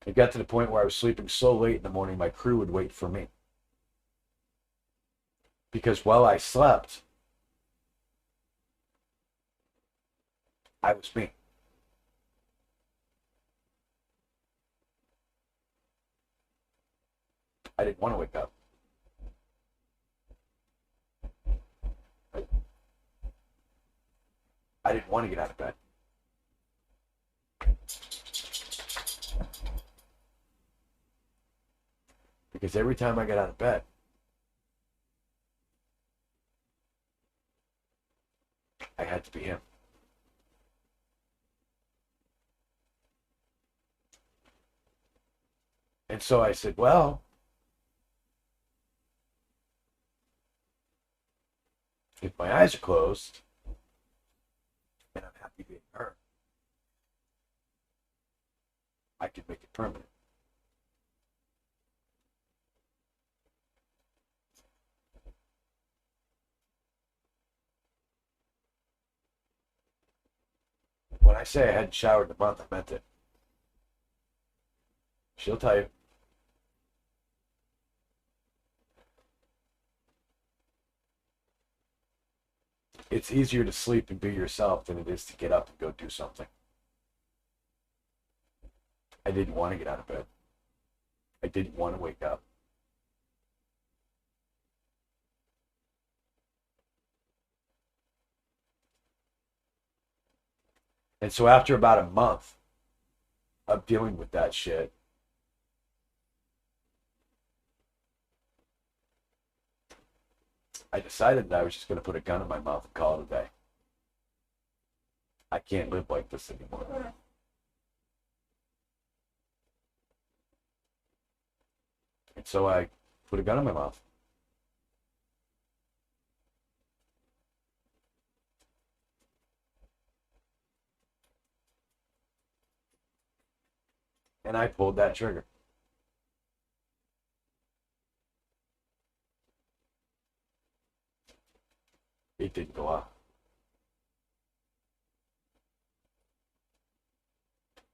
It got to the point where I was sleeping so late in the morning, my crew would wait for me. Because while I slept, I was me. I didn't want to wake up. I didn't want to get out of bed. Because every time I got out of bed, I had to be him. And so I said, well, if my eyes are closed and I'm happy being her, I can make it permanent. When I say I hadn't showered in a month, I meant it. She'll tell you. It's easier to sleep and be yourself than it is to get up and go do something. I didn't want to get out of bed. I didn't want to wake up. And so after about a month of dealing with that shit, I decided that I was just going to put a gun in my mouth and call it a day. I can't live like this anymore. And so I put a gun in my mouth. And I pulled that trigger. It didn't go off.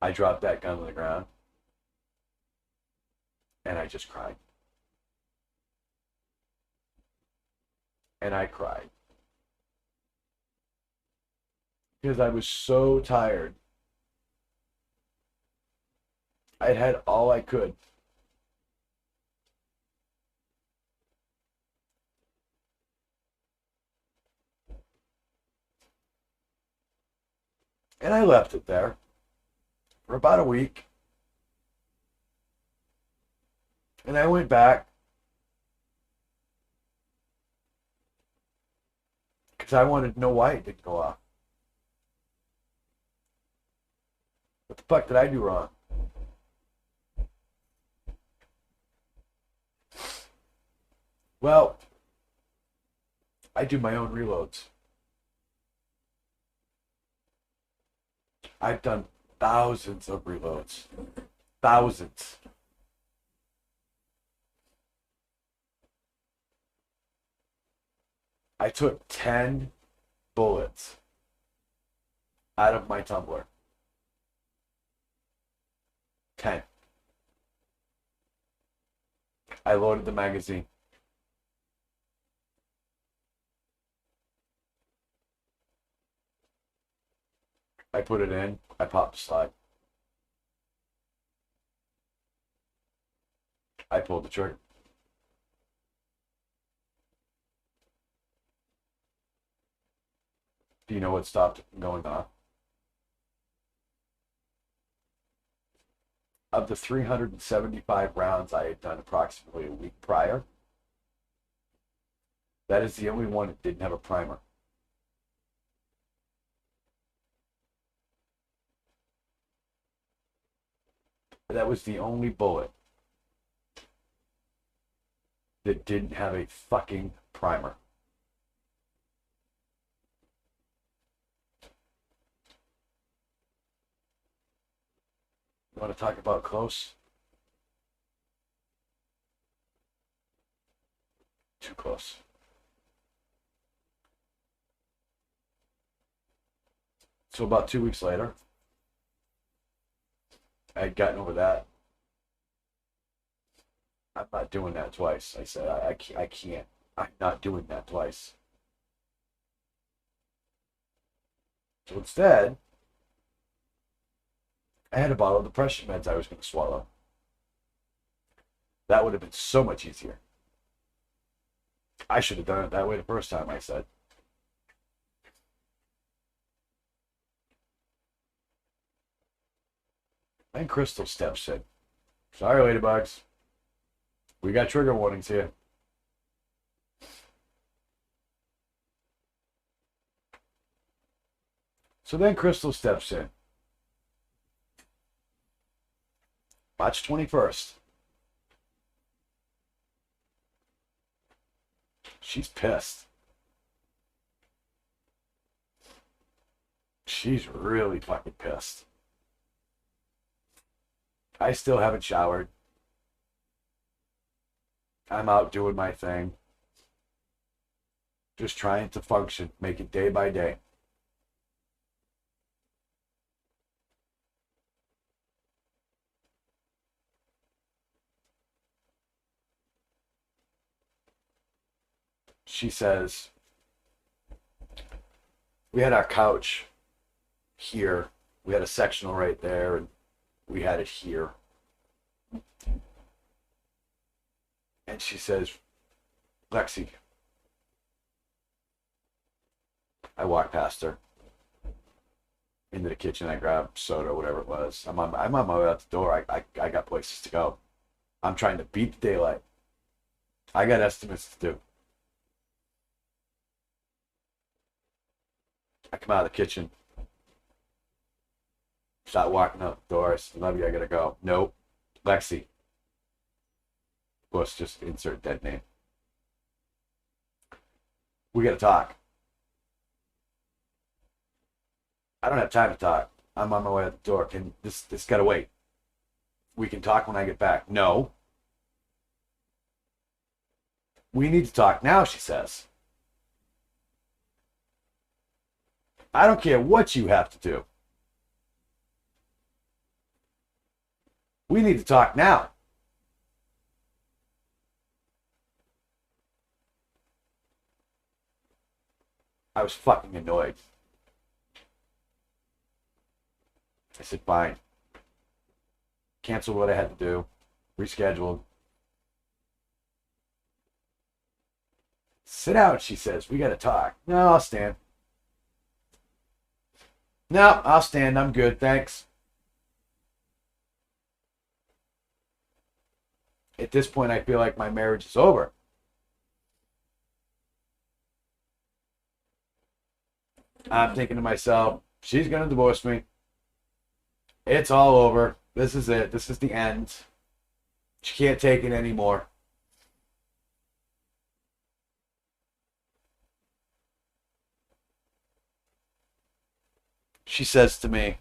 I dropped that gun on the ground and I just cried. And I cried. Because I was so tired. I had all I could. And I left it there for about a week. And I went back because I wanted to know why it didn't go off. What the fuck did I do wrong? Well, I do my own reloads. I've done thousands of reloads. Thousands. I took 10 bullets out of my tumbler. 10. I loaded the magazine. I put it in. I popped the slide. I pulled the trigger. Do you know what stopped it from going off? Of the 375 rounds I had done approximately a week prior, that is the only one that didn't have a primer. That was the only bullet that didn't have a fucking primer. You want to talk about close? Too close. So about 2 weeks later, I had gotten over that. I'm not doing that twice. I said, I can't. I'm not doing that twice. So instead, I had a bottle of depression meds I was going to swallow. That would have been so much easier. I should have done it that way the first time, I said. Then Crystal steps in. Sorry, ladybugs. We got trigger warnings here. So then Crystal steps in. March 21st. She's pissed. She's really fucking pissed. I still haven't showered. I'm out doing my thing. Just trying to function, make it day by day. She says, we had our couch here. We had a sectional right there, and we had it here. And she says, Lexi. I walk past her into the kitchen. I grab soda, whatever it was. I'm on my way out the door. I got places to go. I'm trying to beat the daylight. I got estimates to do. I come out of the kitchen. Start walking out the door. I said, love you, I gotta go. Nope. Lexi. Of course, just insert dead name. We gotta talk. I don't have time to talk. I'm on my way out the door. Can this gotta wait? We can talk when I get back. No. We need to talk now, she says. I don't care what you have to do. We need to talk now. I was fucking annoyed. I said, fine. Canceled what I had to do. Rescheduled. Sit down, she says. We gotta talk. No, I'll stand. No, I'll stand. I'm good. Thanks. At this point, I feel like my marriage is over. I'm thinking to myself, she's going to divorce me. It's all over. This is it. This is the end. She can't take it anymore. She says to me,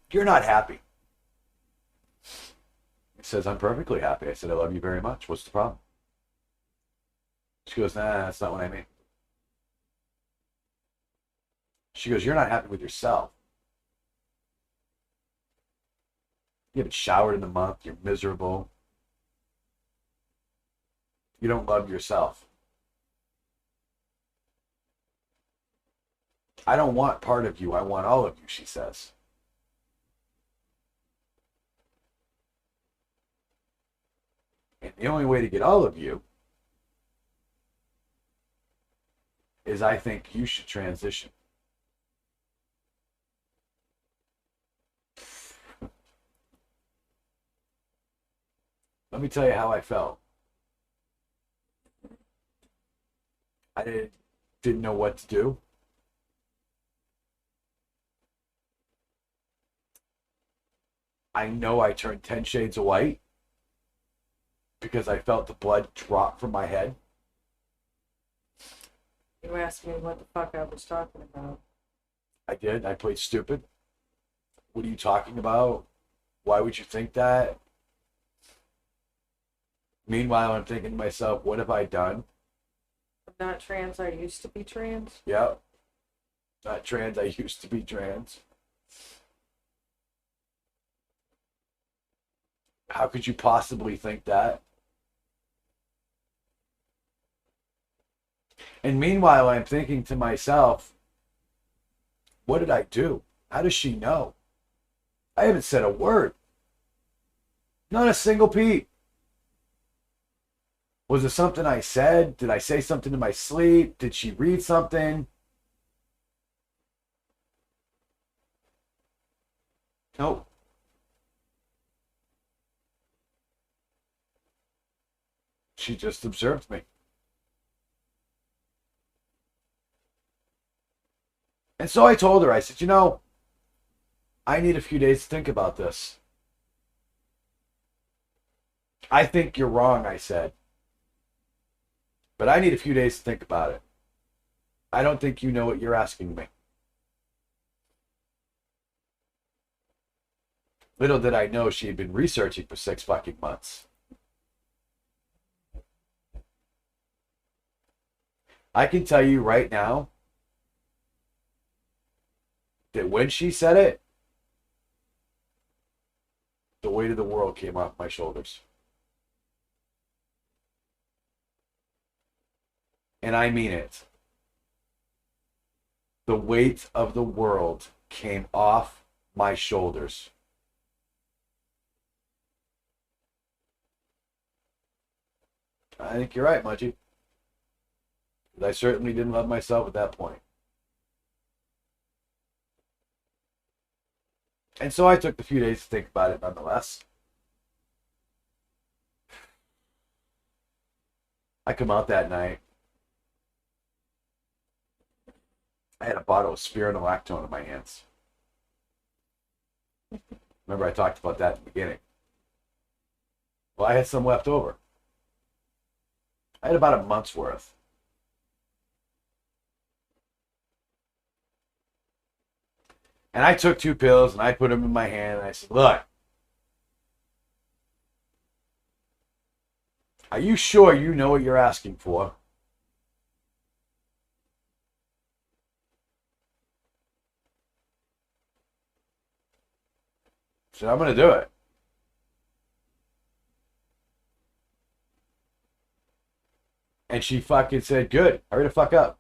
you're not happy. He says, I'm perfectly happy. I said, I love you very much. What's the problem? She goes, nah, that's not what I mean. She goes, you're not happy with yourself. You haven't showered in a month. You're miserable. You don't love yourself. I don't want part of you. I want all of you, she says. And the only way to get all of you is I think you should transition. Let me tell you how I felt. I didn't know what to do. I know I turned 10 shades of white because I felt the blood drop from my head. You asked me what the fuck I was talking about. I did. I played stupid. What are you talking about? Why would you think that? Meanwhile, I'm thinking to myself, what have I done? I'm not trans. I used to be trans. Yep. Not trans. I used to be trans. How could you possibly think that? And meanwhile, I'm thinking to myself, what did I do? How does she know? I haven't said a word. Not a single peep. Was it something I said? Did I say something in my sleep? Did she read something? Nope. She just observed me. And so I told her, I said, I need a few days to think about this. I think you're wrong, I said. But I need a few days to think about it. I don't think you know what you're asking me. Little did I know she had been researching for 6 fucking months. I can tell you right now that when she said it, the weight of the world came off my shoulders. And I mean it. The weight of the world came off my shoulders. I think you're right, Mudgy. I certainly didn't love myself at that point. And so I took a few days to think about it nonetheless. I come out that night. I had a bottle of spironolactone in my hands. Remember I talked about that in the beginning. Well, I had some left over. I had about a month's worth. And I took 2 pills and I put them in my hand and I said, look, are you sure you know what you're asking for? I said, I'm going to do it. And she fucking said, good, hurry the fuck up.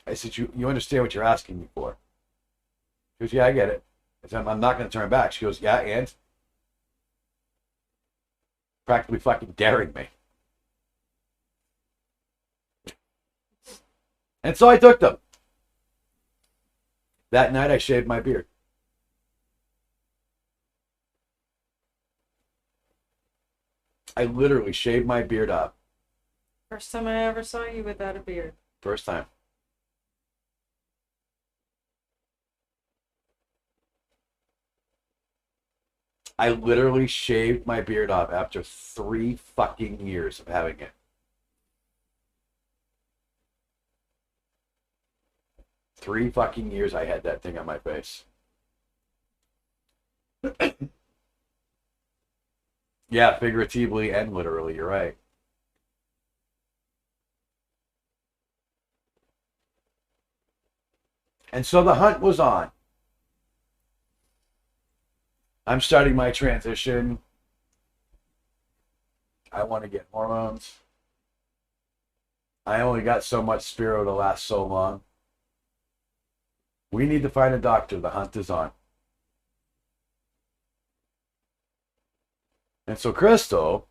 I said, you understand what you're asking me for? She goes, yeah, I get it. I said, I'm not going to turn back. She goes, yeah, and? Practically fucking daring me. And so I took them. That night I shaved my beard. I literally shaved my beard up. First time I ever saw you without a beard. First time. I literally shaved my beard off after 3 fucking years of having it. 3 fucking years I had that thing on my face. Yeah, figuratively and literally, you're right. And so the hunt was on. I'm starting my transition. I want to get hormones. I only got so much Spiro to last so long. We need to find a doctor. The hunt is on. And so Crystal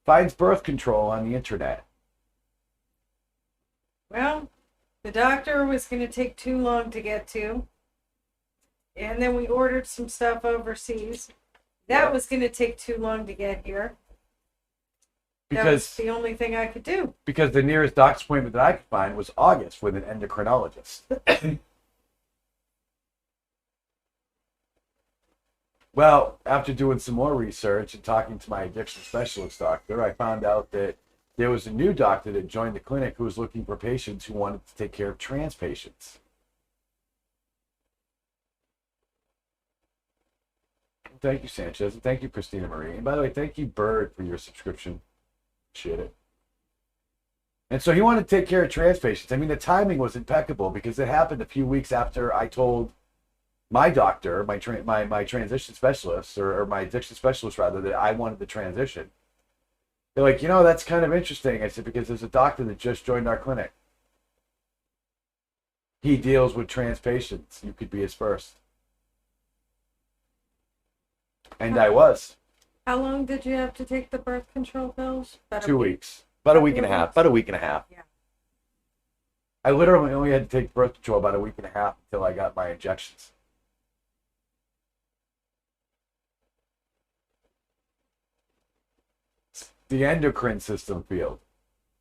finds birth control on the internet. Well, the doctor was going to take too long to get to. And then we ordered some stuff overseas. That was going to take too long to get here. That was the only thing I could do. Because the nearest doctor's appointment that I could find was August with an endocrinologist. Well, after doing some more research and talking to my addiction specialist doctor, I found out that there was a new doctor that joined the clinic who was looking for patients who wanted to take care of trans patients. Thank you, Sanchez. And thank you, Christina Marie. And by the way, thank you, Bird, for your subscription. Appreciate it. And so he wanted to take care of trans patients. I mean, the timing was impeccable because it happened a few weeks after I told my doctor, my transition specialist, or my addiction specialist rather, that I wanted to transition. They're like, that's kind of interesting. I said, because there's a doctor that just joined our clinic. He deals with trans patients. You could be his first. And I was. How long did you have to take the birth control pills? About 2 weeks. About a week and a half. About a week and a half. Yeah. I literally only had to take birth control about a week and a half until I got my injections. The endocrine system field,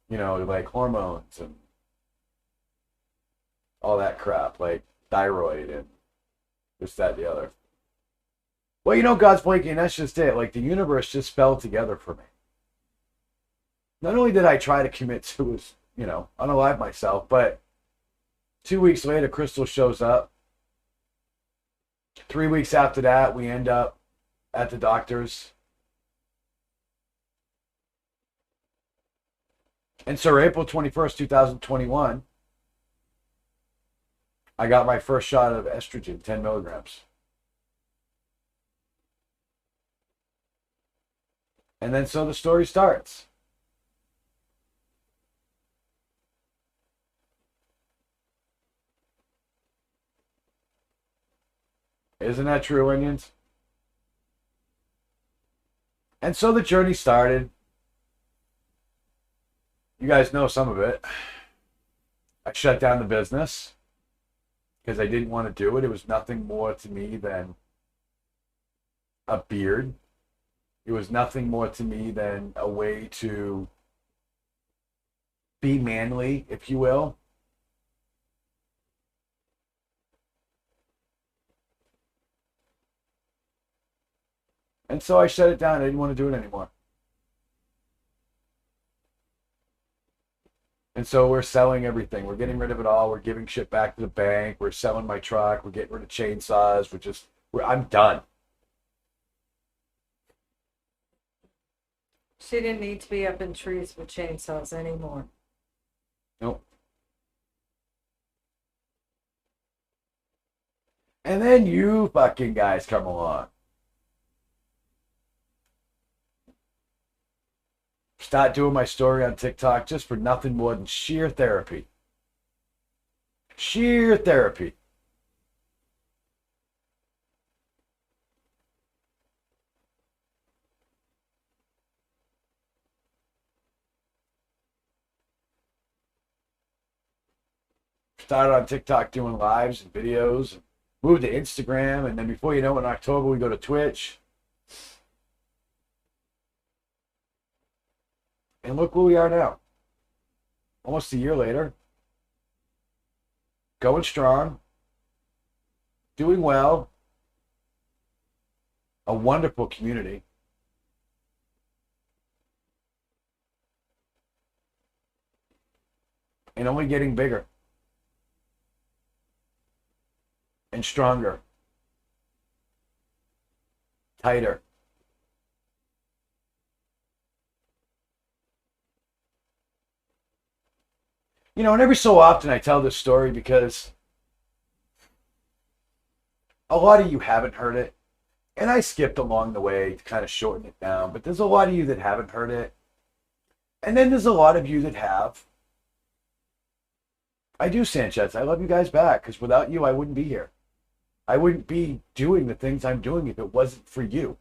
like hormones and all that crap, like thyroid and this, that, the other. Well, God's blanking, and that's just it. Like, the universe just fell together for me. Not only did I try to commit to, unalive myself, but 2 weeks later, Crystal shows up. 3 weeks after that, we end up at the doctor's. And so April 21st, 2021, I got my first shot of estrogen, 10 milligrams. And then so the story starts. Isn't that true, Indians? And so the journey started. You guys know some of it. I shut down the business because I didn't want to do it. It was nothing more to me than a beard. It was nothing more to me than a way to be manly, if you will. And so I shut it down. I didn't want to do it anymore. And so we're selling everything. We're getting rid of it all. We're giving shit back to the bank. We're selling my truck. We're getting rid of chainsaws. I'm done. She didn't need to be up in trees with chainsaws anymore. Nope. And then you fucking guys come along. Start doing my story on TikTok just for nothing more than sheer therapy. Sheer therapy. Started on TikTok doing lives and videos, and moved to Instagram, and then before you know it, in October we go to Twitch. And look where we are now. Almost a year later. Going strong. Doing well. A wonderful community. And only getting bigger. And stronger. Tighter. And every so often I tell this story because a lot of you haven't heard it. And I skipped along the way to kind of shorten it down. But there's a lot of you that haven't heard it. And then there's a lot of you that have. I do, Sanchez. I love you guys back because without you, I wouldn't be here. I wouldn't be doing the things I'm doing if it wasn't for you.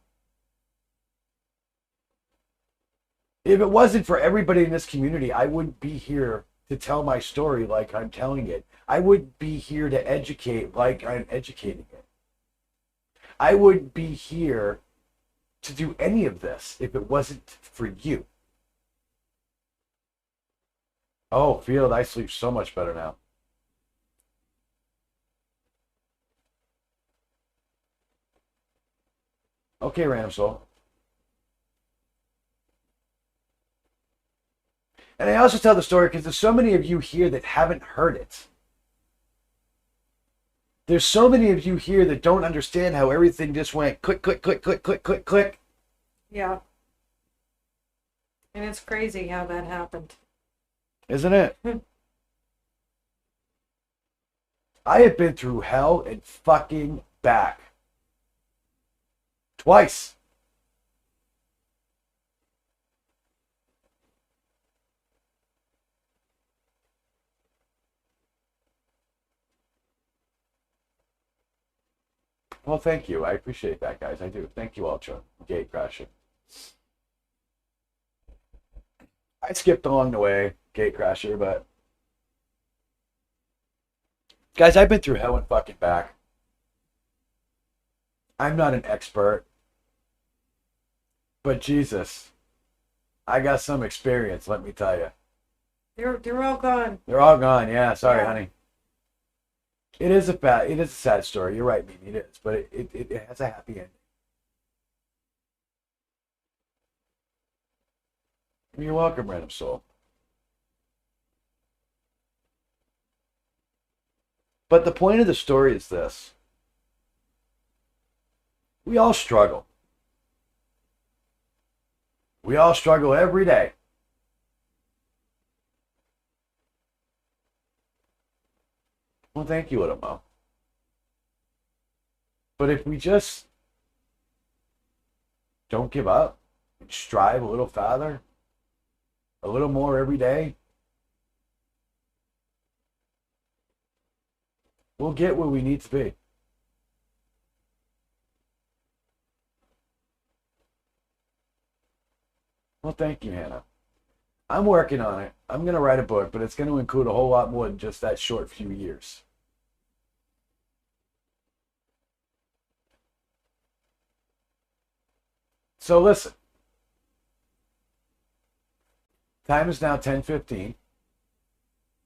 If it wasn't for everybody in this community, I wouldn't be here to tell my story like I'm telling it. I would be here to educate like I'm educating it. I would be here to do any of this if it wasn't for you. Oh, Field, I sleep so much better now. Okay, Random Soul. And I also tell the story because there's so many of you here that haven't heard it. There's so many of you here that don't understand how everything just went click, click, click, click, click, click, click. Yeah. And it's crazy how that happened. Isn't it? I have been through hell and fucking back. Twice. Well, thank you. I appreciate that, guys. I do. Thank you, Ultra. Gate crasher. I skipped along the way, gate crasher, but guys, I've been through hell and fucking back. I'm not an expert, but Jesus, I got some experience, let me tell you. They're all gone. They're all gone. Yeah, sorry, Yeah. honey. It is a sad story. You're right, Mimi. It is, but it has a happy ending. You're welcome, random soul. But the point of the story is this: we all struggle. We all struggle every day. Well, thank you, Little Mo. But if we just don't give up and strive a little farther, a little more every day, we'll get where we need to be. Well, thank you, Hannah. I'm working on it. I'm going to write a book, but it's going to include a whole lot more than just that short few years. So listen. Time is now 10:15.